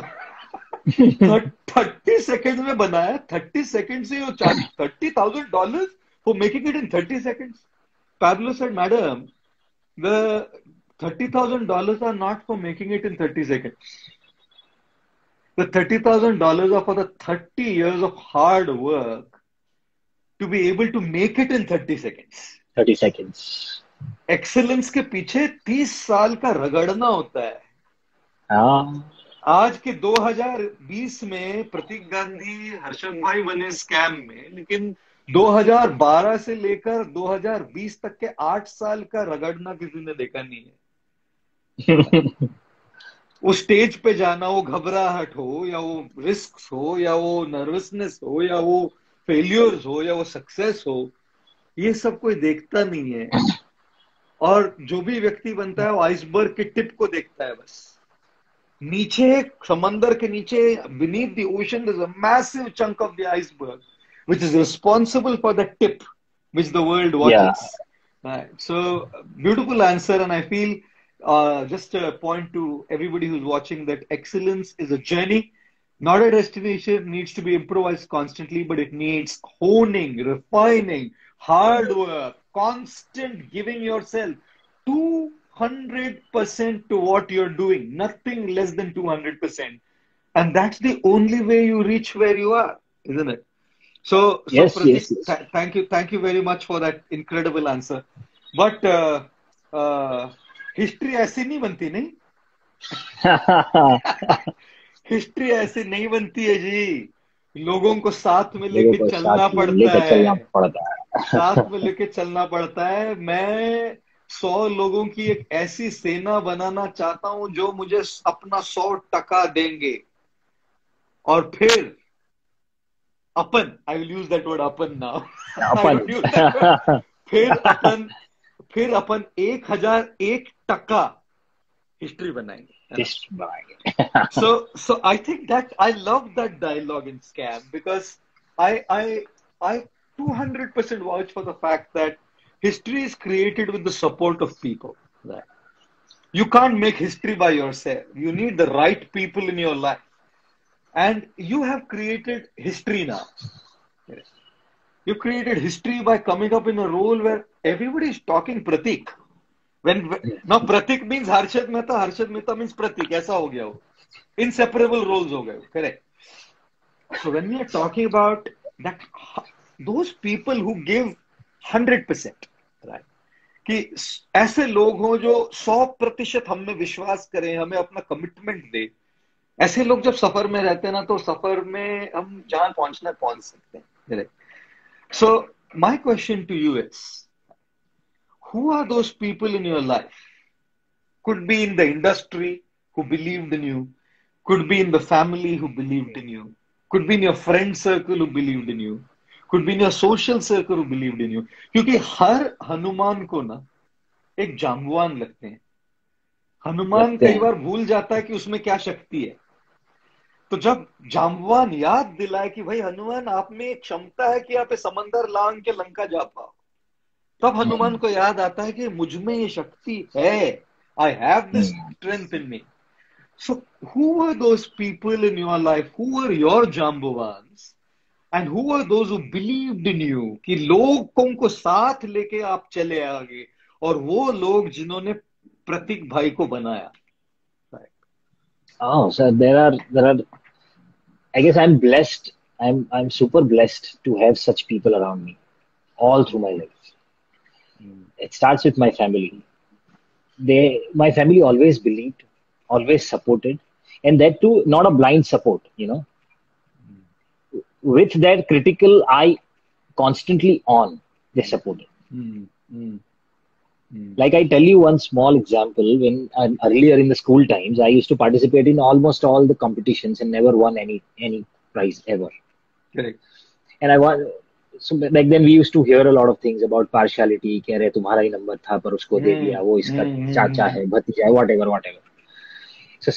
30 seconds में बनाया, 30 seconds से वो $30,000 for making it in 30 seconds." Pablo said, "Madam, the $30,000 are not for making it in 30 seconds. The $30,000 are for the 30 years of hard work to be able to make it in 30 seconds." 30 seconds. Excellence के पीछे 30 साल का रगड़ना होता है. Ah. आज के 2020 में प्रतीक गांधी, हर्षद भाई बने स्कैम में, लेकिन 2012 से लेकर 2020 तक के 8 साल का रगड़ना किसी ने देखा नहीं है. वो स्टेज पे जाना, वो घबराहट हो या वो रिस्क हो या वो नर्वसनेस हो या वो फेलियर्स हो या वो सक्सेस हो, ये सब कोई देखता नहीं है. और जो भी व्यक्ति बनता है वो आइसबर्ग के टिप को देखता है बस. नीचे, समंदर के नीचे, beneath the ocean, there's a massive chunk of the iceberg which is responsible for the tip which the world Yeah. watches. Right. So beautiful answer, and I feel just a point to everybody who's watching that excellence is a journey, not a destination. Needs to be improvised constantly, but it needs honing, refining, hard work, constant giving yourself 200% to what you're doing, nothing less than 200%. And that's the only way you reach where you are, isn't it? So Yes, Pratik, yes, yes. thank you very much for that incredible answer. But history ऐसी नहीं बनती, नहीं? History ऐसे नहीं बनती है जी. लोगों को साथ में लोगों लेके को चलना साथ में पड़ता लेकर चलना है. पड़ता है. साथ में लेके चलना पड़ता है. मैं 100 लोगों की एक ऐसी सेना बनाना चाहता हूं जो मुझे अपना 100% देंगे. और फिर अपन, I will use that word अपन नाउ. आई अपन. Will use that word. फिर अपन 1001% हिस्ट्री बनाएंगे. Just buying it. So I think that I love that dialogue in Scam because I 200% vouch for the fact that history is created with the support of people. Right? You can't make history by yourself. You need the right people in your life, and you have created history now. You created history by coming up in a role where everybody is talking Pratik. Now Pratik means Harshad Mehta means Pratik. ऐसा हो गया वो. Inseparable roles हो गए. Correct. So when we are talking about that, those people who give 100%, right? कि ऐसे लोग हों जो 100% हम में विश्वास करें, हमें अपना कमिटमेंट दे. ऐसे लोग जब सफर में रहते हैं ना, तो सफर में हम जहां पहुंचना पहुंच सकते हैं. Correct. So my question to you is, who are those people in your life? Could be in the industry who believed in you, could be in the family who believed in you, could be in your friend circle who believed in you, could be in your social circle who believed in you. क्योंकि हर हनुमान को ना एक जाम्बवान लगते हैं. हनुमान लगते कई हैं. बार भूल जाता है कि उसमें क्या शक्ति है. तो जब जाम्बवान याद दिलाए कि भाई हनुमान, आप में एक क्षमता है कि आप समंदर लांग के लंका जा पाओ, तब हनुमान को याद आता है कि मुझ में ये शक्ति है. I have this strength in me. So who were those people in your life? Who were your Jambavans? And who were those who believed in you? कि लोगों को साथ लेके आप चले आगे, और वो लोग जिन्होंने प्रतीक भाई को बनाया. Oh, so there are. I guess I'm blessed. I'm super blessed to have such people around me all through my life. It starts with my family. My family always believed, always supported, and that too not a blind support. With that critical eye constantly on, they supported. Like I tell you one small example, when earlier in the school times, I used to participate in almost all the competitions and never won any prize ever. Correct. And I want so back then we used to hear a lot of things about partiality. कह रहे तुम्हारा ही number था पर उसको दे दिया, वो इसका चाचा है, भतीजा है, whatever, whatever. So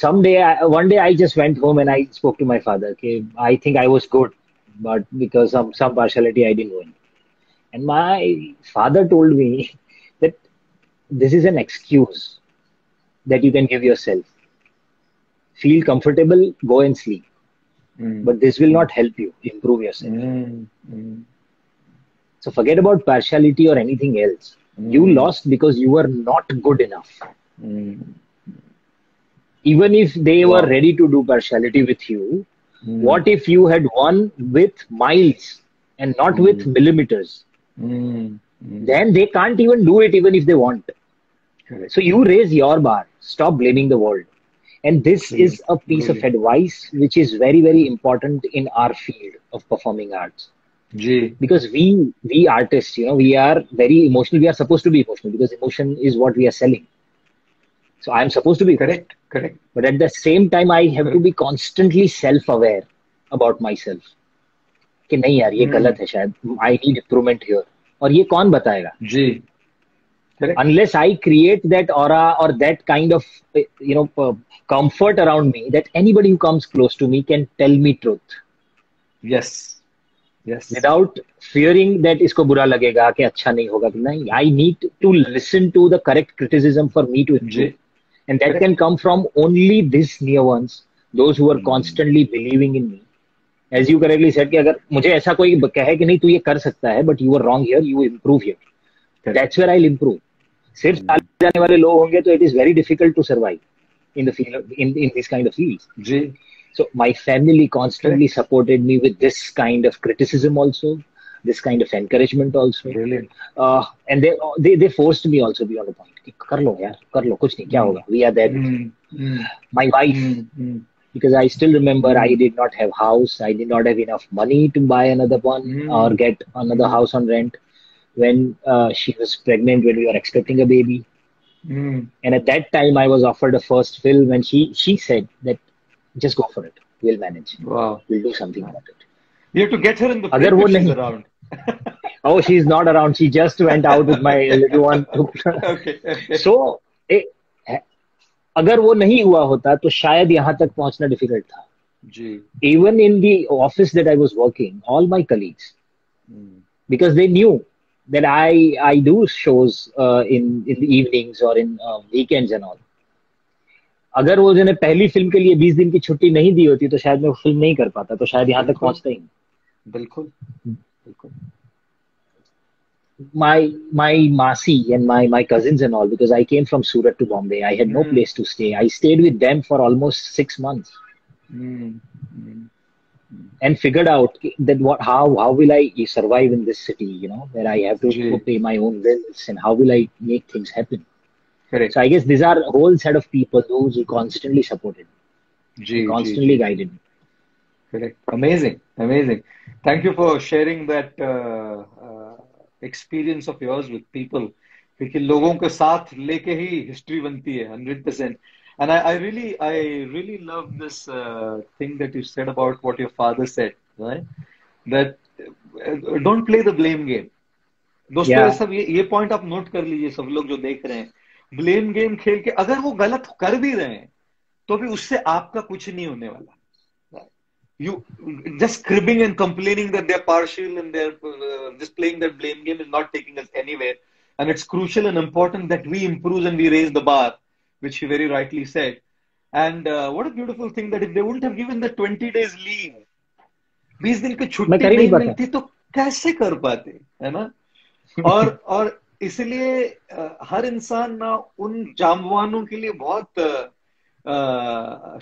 one day I just went home and I spoke to my father. Okay, I think I was good, but because of some partiality I didn't win. And my father told me that this is an excuse that you can give yourself. Feel comfortable, go and sleep. But this will not help you improve yourself. So forget about partiality or anything else. You lost because you were not good enough. Even if they were ready to do partiality with you, what if you had won with miles and not with millimeters? Then they can't even do it even if they want. Correct. So you raise your bar. Stop blaming the world. And this is a piece of advice which is very, very important in our field of performing arts. Because we artists, we are very emotional. We are supposed to be emotional because emotion is what we are selling. So I am supposed to be correct. But at the same time, I have to be constantly self-aware about myself. कि नहीं यार ये गलत है शायद. I need improvement here. और ये कौन बताएगा? Unless I create that aura or that kind of comfort around me that anybody who comes close to me can tell me truth. Yes. Without fearing that इसको बुरा लगेगा कि अच्छा नहीं होगा. नहीं, I need to listen to the correct criticism for me to improve. And that can come from only these near ones, those who are constantly believing in me. As you correctly said कि अगर मुझे ऐसा कोई कहे कि नहीं तू ये कर सकता है, but you are wrong here, you improve here. That's where I'll improve. सिर्फ जाने वाले लोग होंगे तो it is very difficult to survive in the field in these kind of fields. So my family constantly supported me with this kind of criticism also, this kind of encouragement also. Brilliant. And they forced me also beyond the point. कर लो यार, कर लो, कुछ नहीं, क्या होगा? We are there. My wife, because I still remember I did not have house, I did not have enough money to buy another one or get another house on rent. When she was pregnant, when we were expecting a baby. And at that time, I was offered a first film and she said that, just go for it. We'll manage. Wow. We'll do something about it. You have to get her in the picture. She's around. Oh, she's not around. She just went out with my little one. Okay. So, अगर वो नहीं हुआ होता तो शायद यहाँ तक पहुंचना difficult था. Even in the office that I was working, all my colleagues, because they knew that I do shows in the evenings or in weekends and all. अगर वो ने पहली फिल्म के लिए 20 दिन की छुट्टी नहीं दी होती तो शायद मैं फिल्म नहीं कर पाता, तो शायद यहाँ तक पहुंचता ही नहीं. बिल्कुल. My Masi and my cousins and all, because I came from Surat to Bombay, I had no place to stay. I stayed with them for almost 6 months. And figured out that how will I survive in this city, where I have to pay my own bills, and how will I make things happen. Correct. So I guess these are a whole set of people who constantly supported me, constantly guided me. Correct. Amazing. Thank you for sharing that experience of yours with people. क्योंकि लोगों के साथ लेके ही history बनती है 100%. And I really love this thing that you said about what your father said, right? That don't play the blame game. दोस्तों सब ये point आप note कर लीजिए, सब लोग जो देख रहे हैं. Blame game खेल के अगर वो गलत कर भी रहे हैं तो भी उससे आपका कुछ नहीं होने वाला. You just cribbing and complaining that they're partial and they're just playing that blame game is not taking us anywhere. And it's crucial and important that we improve and we raise the bar, which he very rightly said. And what a beautiful thing that if they wouldn't have given the 20 days leave, 20 दिन की छुट्टी नहीं मिलती तो कैसे कर पाते, है ना? और इसलिए हर इंसान ना उन जामवानों के लिए बहुत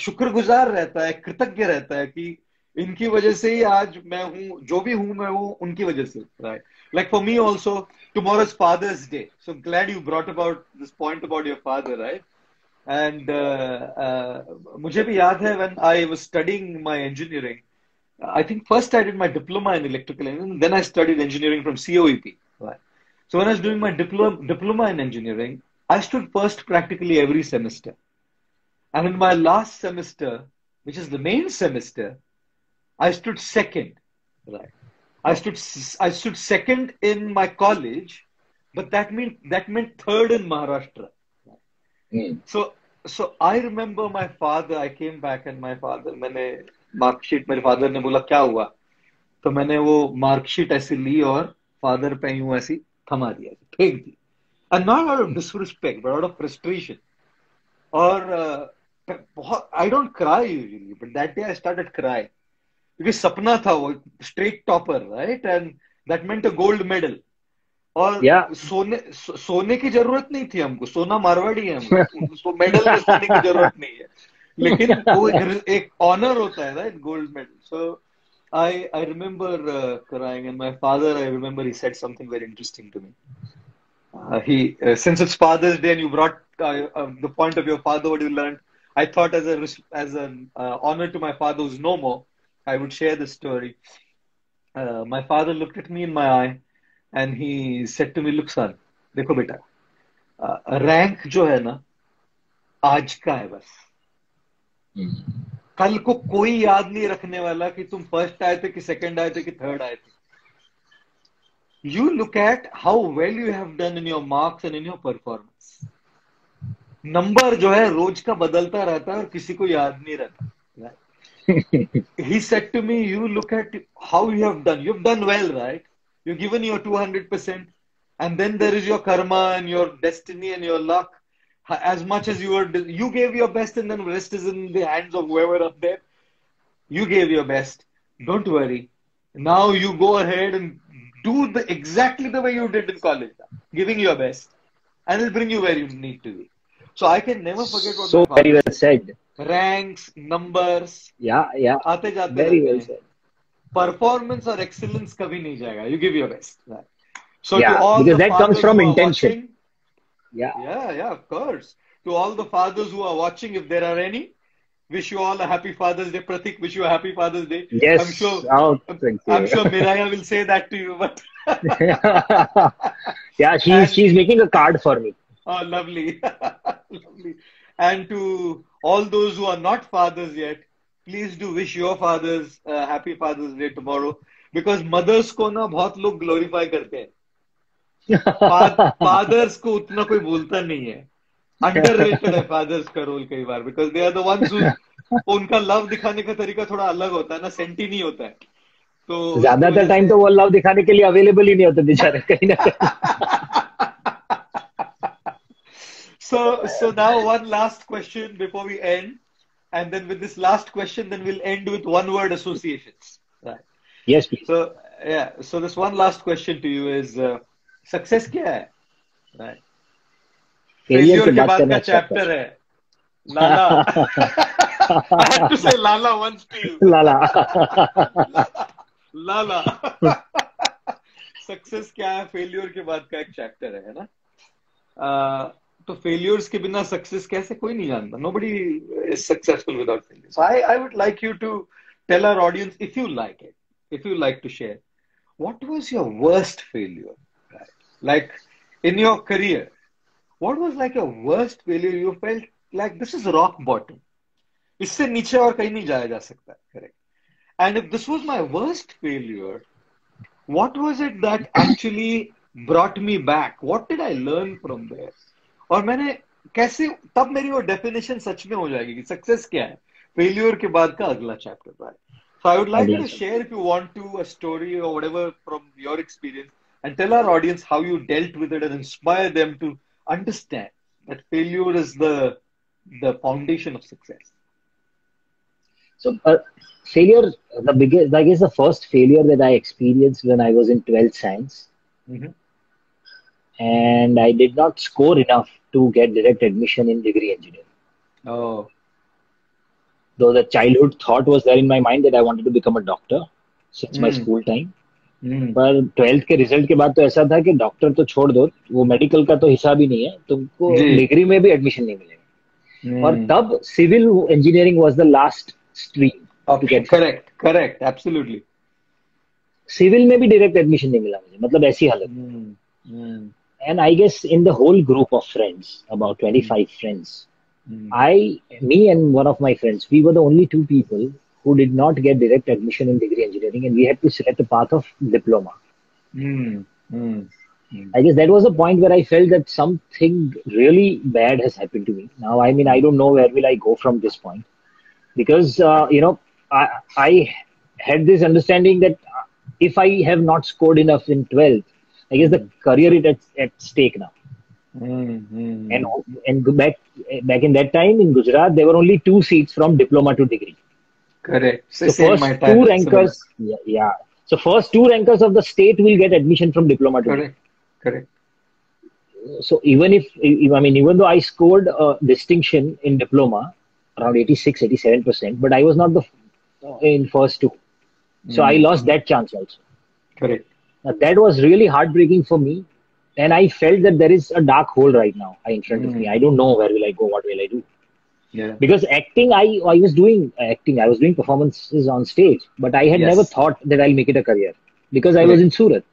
शुक्रगुजार रहता है, कृतज्ञ रहता है कि इनकी वजह से ही आज मैं हूँ, जो भी हूँ मैं वो उनकी वजह से, right? Like for me also, tomorrow is Father's Day. So glad you brought about this point about your father, right? And मुझे भी याद है when I was studying my engineering, I think first I did my diploma in electrical engineering, then I studied engineering from COEP, right? So when I was doing my diploma in engineering, I stood first practically every semester. And in my last semester, which is the main semester, I stood second. Right. I stood second in my college, but that meant third in Maharashtra. Mm. So I remember my father. I came back and my father. मैंने marksheet मेरे father ने बोला क्या हुआ तो मैंने वो marksheet ऐसे ली और फादर पे यूं ऐसी थमा दिया फेंक दी and not out of disrespect but out of frustration और बहुत I don't cry usually but that day I started crying because सपना था वो straight topper right and that meant a gold medal और Yeah. सोने की जरूरत नहीं थी हमको सोना मारवाड़ी है हम लोग उसको मेडल में सोने की जरूरत नहीं है लेकिन वो एक ऑनर होता है right gold medal so I remember crying and my father I remember he said something very interesting to me he since it's Father's Day and you brought the point of your father what you learned I thought as an honor to my father who's no more I would share this story my father looked at me in my eye and he said to me look son देखो बेटा rank जो है ना आज का है बस कल को कोई याद नहीं रखने वाला कि तुम फर्स्ट आए थे कि सेकंड आए थे कि थर्ड आए थे you look at how well you have done in your marks and in your performance number जो है रोज का बदलता रहता है और किसी को याद नहीं रहता he said to me you look at how you have done you've done well right you've given your 200% and then there is your karma and your destiny and your luck as much as you gave your best and then the rest is in the hands of whoever up there you gave your best don't worry now you go ahead and do exactly the way you did in college giving your best and it'll bring you where you need to be so I can never forget what so very well said ranks numbers yeah आते जाते very रहते well हैं said performance और excellence कभी नहीं जाएगा you give your best right? So yeah to all because the that comes fathers from who are intention watching yeah yeah of course to all the fathers who are watching if there are any wish you all a happy Father's Day Pratik wish you a happy Father's Day yes I'm sure oh thank you I'm sure Miraya will say that to you but yeah and she's making a card for me oh lovely lovely and to all those who are not fathers yet please do wish your fathers happy Father's Day tomorrow because mothers को ना बहुत लोग glorify करते हैं fathers को उतना कोई बोलता नहीं है अंडररेटेड है फादर्स का रोल कई बार because they are the ones उनका लव दिखाने का तरीका थोड़ा अलग होता है ना सेंटी नहीं होता है तो ज्यादातर टाइम तो वो लव दिखाने के लिए अवेलेबल ही नहीं होते बेचारे कहीं ना कहीं so now one last question before we end and then with this last question then we'll end with one word associations right yes please so yeah so this one last question to you is success क्या है right. Failure के बाद बाद करना का chapter है लाला I had to say Lala once to you Lala Lala success क्या है फेलियर के बाद का एक चैप्टर है ना तो फेलियर्स के बिना सक्सेस कैसे कोई नहीं जानता nobody is successful without failure so I would like you to tell our audience if you like to share what was your worst failure like in your career what was like your worst failure you felt like this is rock bottom इससे नीचे और कहीं नहीं जाया जा सकता correct and if this was my worst failure what was it that actually brought me back what did I learn from there और मैंने कैसे तब मेरी वो definition सच में हो जाएगी कि सक्सेस क्या है फेलियर के बाद का अगला chapter right so I would like you to share if you want to a story or whatever from your experience and tell our audience how you dealt with it and inspire them to understand that failure is the foundation of success. So failure, the biggest, I guess the first failure that I experienced when I was in 12th science, and I did not score enough to get direct admission in degree engineering. Oh. Though the childhood thought was there in my mind that I wanted to become a doctor since my school time. पर 12th के result के बाद तो ऐसा था कि doctor तो छोड़ दो वो मेडिकल का तो हिसाब ही नहीं है तुमको डिग्री में भी एडमिशन नहीं मिलेगा और तब civil engineering was the last stream correct absolutely civil में भी डायरेक्ट एडमिशन नहीं मिला मुझे मतलब ऐसी हालत and I guess in the whole group of friends, about 25 friends, Mm. me and one of my friends, we were the only two people who did not get direct admission in degree engineering, and we had to select a path of diploma. Mm. Mm. Mm. I guess that was the point where I felt that something really bad has happened to me. Now, I mean, I don't know where will I go from this point because I had this understanding that if I have not scored enough in 12th, I guess the career is at stake now. Mm. And Mm. back in that time in Gujarat, there were only two seats from diploma to degree. Correct. So So same first my two time, similar. rankers, yeah. So first two rankers of the state will get admission from diploma to degree. Correct. Correct. So I mean, even though I scored a distinction in diploma around 86, 87%, but I was not the in first two. So I Mm. lost that chance also. Correct. Now, that was really heartbreaking for me. And I felt that there is a dark hole right now in front of me. Mm. I don't know where will I go, what will I do. Yeah. Because acting, I was doing acting, I was doing performances on stage, but I had never Yes. thought that I'll make it a career because I was Correct. in Surat.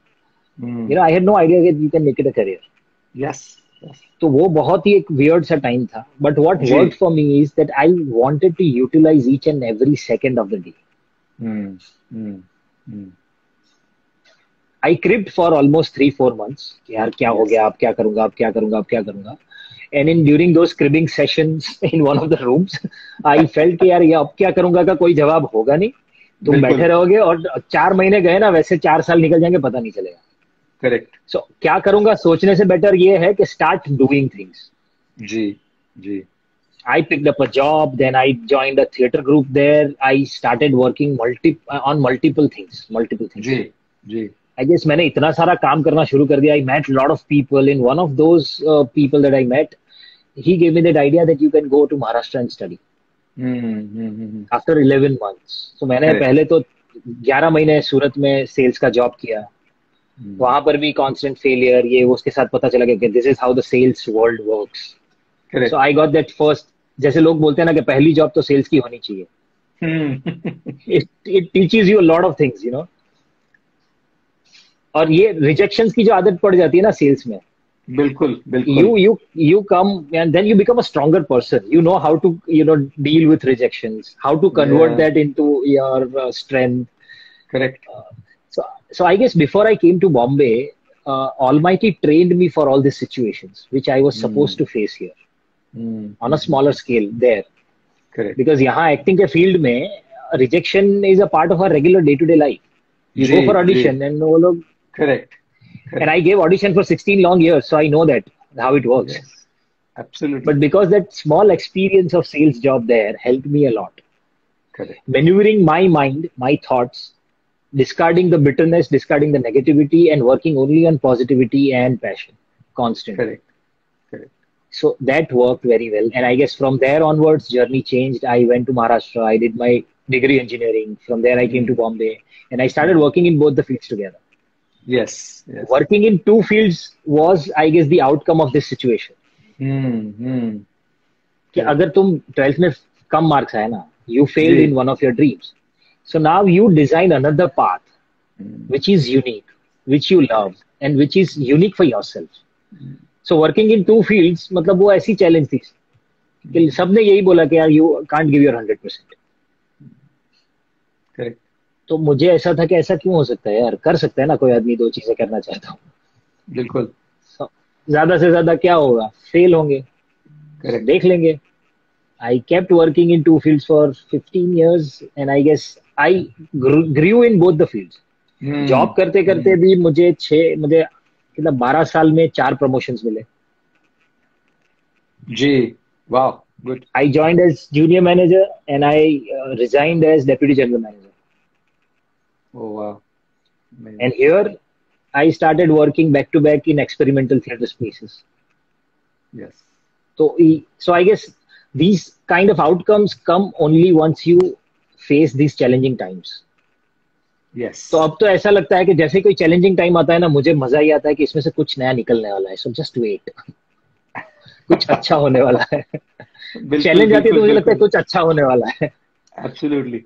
Mm. I had no idea that you can make it a career. Yes. Yes. तो वो बहुत ही एक weird सा time था. But what worked ji. for me is that I wanted to utilize each and every second of the day. Mm. Mm. Mm. I cribbed for almost 3-4 months. कि यार क्या हो Yes. गया, अब क्या करूंगा, अब क्या करूंगा, अब क्या करूंगा. And during those cribbing sessions in one of the rooms, I felt कि यार ये अब क्या करूंगा का कोई जवाब होगा नहीं. तुम बिल्कुल. बैठे रहोगे और 4 महीने गए ना, वैसे 4 साल निकल जाएंगे, पता नहीं चलेगा. Correct. So क्या करूंगा सोचने से बेटर ये है कि start doing things. Ji. Ji. I picked up a job, then I joined a theater group there. I started working on multiple things. Ji. Ji. I guess मैंने इतना सारा काम करना शुरू कर दिया. I met a lot of people. In one of those people that I met, he gave me that idea that you can go to Maharashtra and study Mm. after 11 months. So मैंने Correct. पहले तो 11 महीने सूरत में sales का job किया. Mm. वहां पर भी कांस्टेंट फेलियर, ये उसके साथ पता चला कि this is how the sales world works. Correct. So I got that first. जैसे लोग बोलते हैं ना कि पहली जॉब तो सेल्स की होनी चाहिए. Mm. It teaches you a lot of things, और ये रिजेक्शंस की जो आदत पड़ जाती है ना सेल्स में, बिल्कुल बिल्कुल. you come and then you become a stronger person. You know how to deal with rejections, how to convert Yeah. that into your strength. Correct. So I guess before I came to Bombay, Almighty trained me for all these situations which I was supposed to face here on a smaller scale there. Correct. Because यहाँ acting के field में rejection is a part of our regular day-to-day life. You ji, go for audition and वो लोग. Correct. And I gave audition for 16 long years, so I know that how it works. Yes. Absolutely. But because that small experience of sales job there helped me a lot. Correct. Maneuvering my mind, my thoughts, discarding the bitterness, discarding the negativity, and working only on positivity and passion constantly. Correct. Correct. So that worked very well. And I guess from there onwards, journey changed. I went to Maharashtra. I did my degree engineering. From there, I came to Bombay. And I started working in both the fields together. Yes. Yes. Working in two fields was, I guess, the outcome of this situation. कि अगर तुम 12th में कम marks आए ना, you failed in one of your dreams. So now you design another path, which is unique, which you love, and which is unique for yourself. So working in two fields, मतलब वो ऐसी challenge थी कि सबने यही बोला कि यार you can't give your 100%. Correct. तो मुझे ऐसा था कि ऐसा क्यों हो सकता है यार, कर सकता है ना कोई आदमी दो चीजें करना चाहता हूँ. बिल्कुल. ज्यादा से ज्यादा क्या होगा, फेल होंगे. Correct. देख लेंगे. I kept working in two fields for 15 years and I guess I grew in both the fields. Job करते करते भी मुझे 12 साल में 4 promotions मिले. जी. Wow. Good. I joined as junior manager and I resigned as deputy general manager. Oh wow. Amazing. And here I started working back to back in experimental theatre spaces. Yes. So I guess these kind of outcomes come only once you face these challenging times. Yes. तो अब तो ऐसा लगता है कि जैसे कोई challenging time आता है ना, मुझे मजा ही आता है कि इसमें से कुछ नया निकलने वाला है. So just wait. कुछ अच्छा होने वाला है. चैलेंज आती है तो मुझे लगता है कुछ अच्छा होने वाला है. Absolutely.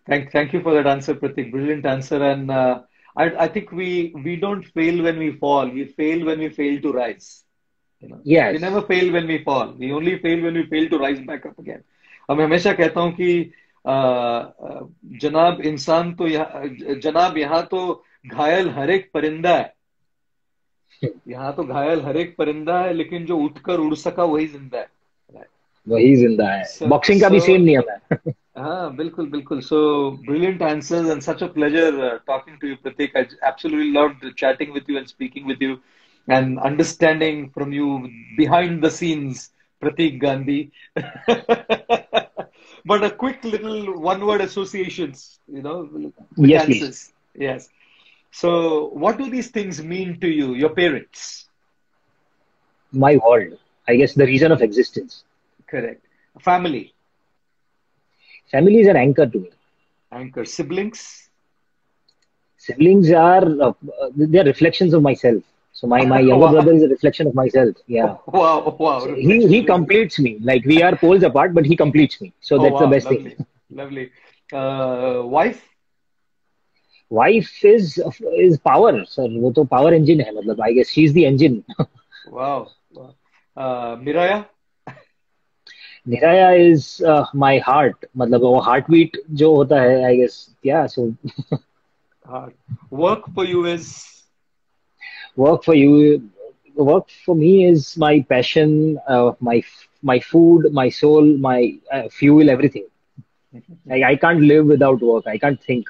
Thank you for that answer, Pratik. Brilliant answer. And I think we don't fail when we fall. We fail when we fail to rise. You know, we Yes. never fail when we fall. We only fail when we fail to rise back up again. और मैं हमेशा कहता हूँ कि जनाब इंसान तो जनाब यहाँ तो घायल हर एक परिंदा है। यहाँ तो घायल हर एक परिंदा है, लेकिन जो उठकर उड़ सका वही जिंदा है। वही जिंदा है। So, बॉक्सिंग का भी so सेम नियम है। हाँ, बिल्कुल बिल्कुल। So brilliant answers and such a pleasure talking to you, Pratik. I absolutely loved chatting with you and speaking with you and understanding from you behind the scenes, Pratik Gandhi. But a quick little one-word associations, you know, quick Yes, please. answers. Yes. So, what do these things mean to you, your parents? My world. I guess the reason of existence. Correct. Family, Family is an anchor to me. anchor, siblings. Siblings are they're reflections of myself. So my younger Wow. brother is a reflection of myself. Yeah. Wow, wow, So he reflections of you. completes me. Like we are poles apart, but he completes me. So Oh, that's the wow, best thing. lovely, lovely. Wife? Wife is power, sir. वो तो power engine है. मतलब I guess she's the engine. Wow, wow. Miraya? Niraya is my heart. मतलब वो heartbeat जो होता है, I guess. Yeah. So Work for you is work for you, work for me is my passion, my food, my soul, my fuel, everything. Like I can't live without work. I can't think.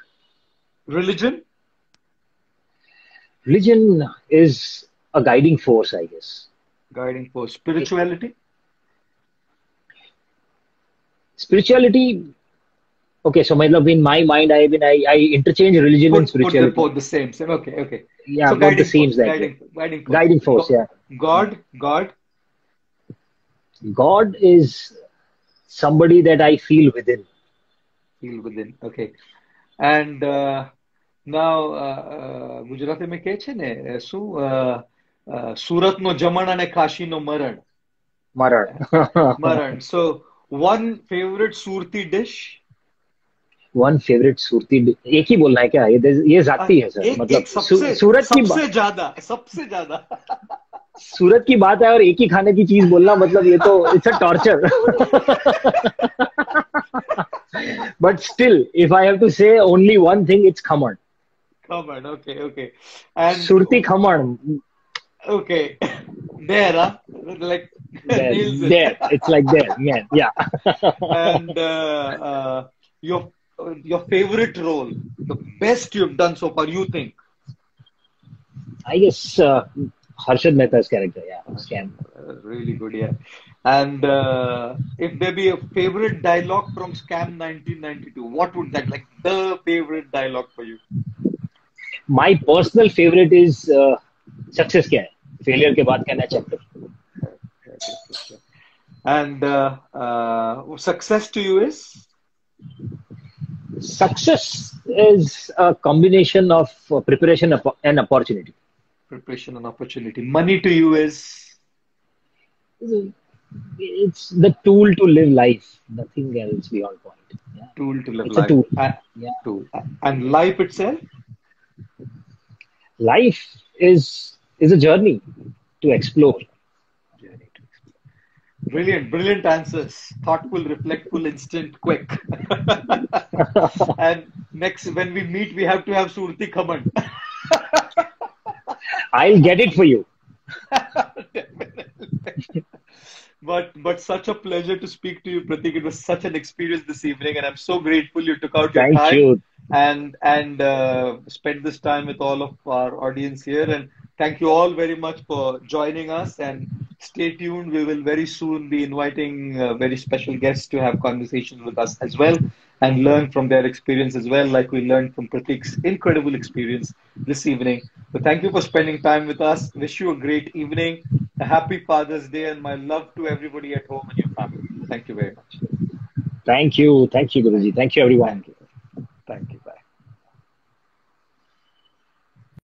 religion, Religion is a guiding force, I guess. guiding force, spirituality. Spirituality. Okay, so in my mind, I interchange religion and Put the spirituality. both the same, same. Okay, okay. Yeah, So both the guiding same force, that way. guiding force. Guiding force. Yeah, God, God is somebody that I feel within. feel within. Okay. And now ગુજરાતીમાં કહે છે ને શું સુરતનો જમણ અને કાશીનો મરણ. Maran. Mरण. So one favorite Surti dish. One favourite Surti एक ही बोलना है क्या? ये जाती है सर, एक मतलब एक सबसे सूरत की सबसे ज्यादा सबसे ज्यादा. सूरत की बात है और एक ही खाने की चीज बोलना, मतलब ये तो it's a torture. But still if I have to say only one thing, it's khaman. Come on, okay, okay. And Surti khaman. okay, there, huh? Like nails it. There, it's like there, man. Yeah. And your favorite role, the best you've done so far, you think? I guess Harshad Mehta's character, yeah, Scam. Really good, yeah. And if there be a favorite dialogue from Scam 1992, what would that like the favorite dialogue for you? My personal favorite is success क्या है, failure के बाद कहना chapter. And success to you is? Success is a combination of preparation and opportunity. Preparation and opportunity. Money to you is? It's the tool to live life, nothing else beyond point. Yeah. Tool to live It's life. a tool. Yeah. Tool. And life itself? Life is a journey to explore. Brilliant, brilliant answers. Thoughtful, reflectful, instant, quick. And next, when we meet, we have to have Surti Khaman. I'll get it for you. But such a pleasure to speak to you, Pratik. It was such an experience this evening, and I'm so grateful you took out your Thank time you. and spent this time with all of our audience here. And thank you all very much for joining us. And stay tuned. We will very soon be inviting very special guests to have conversations with us as well and learn from their experience as well, like we learned from Pratik's incredible experience this evening. So thank you for spending time with us. Wish you a great evening, a happy Father's Day, and my love to everybody at home and your family. Thank you very much. Thank you, Guruji. Thank you, everyone.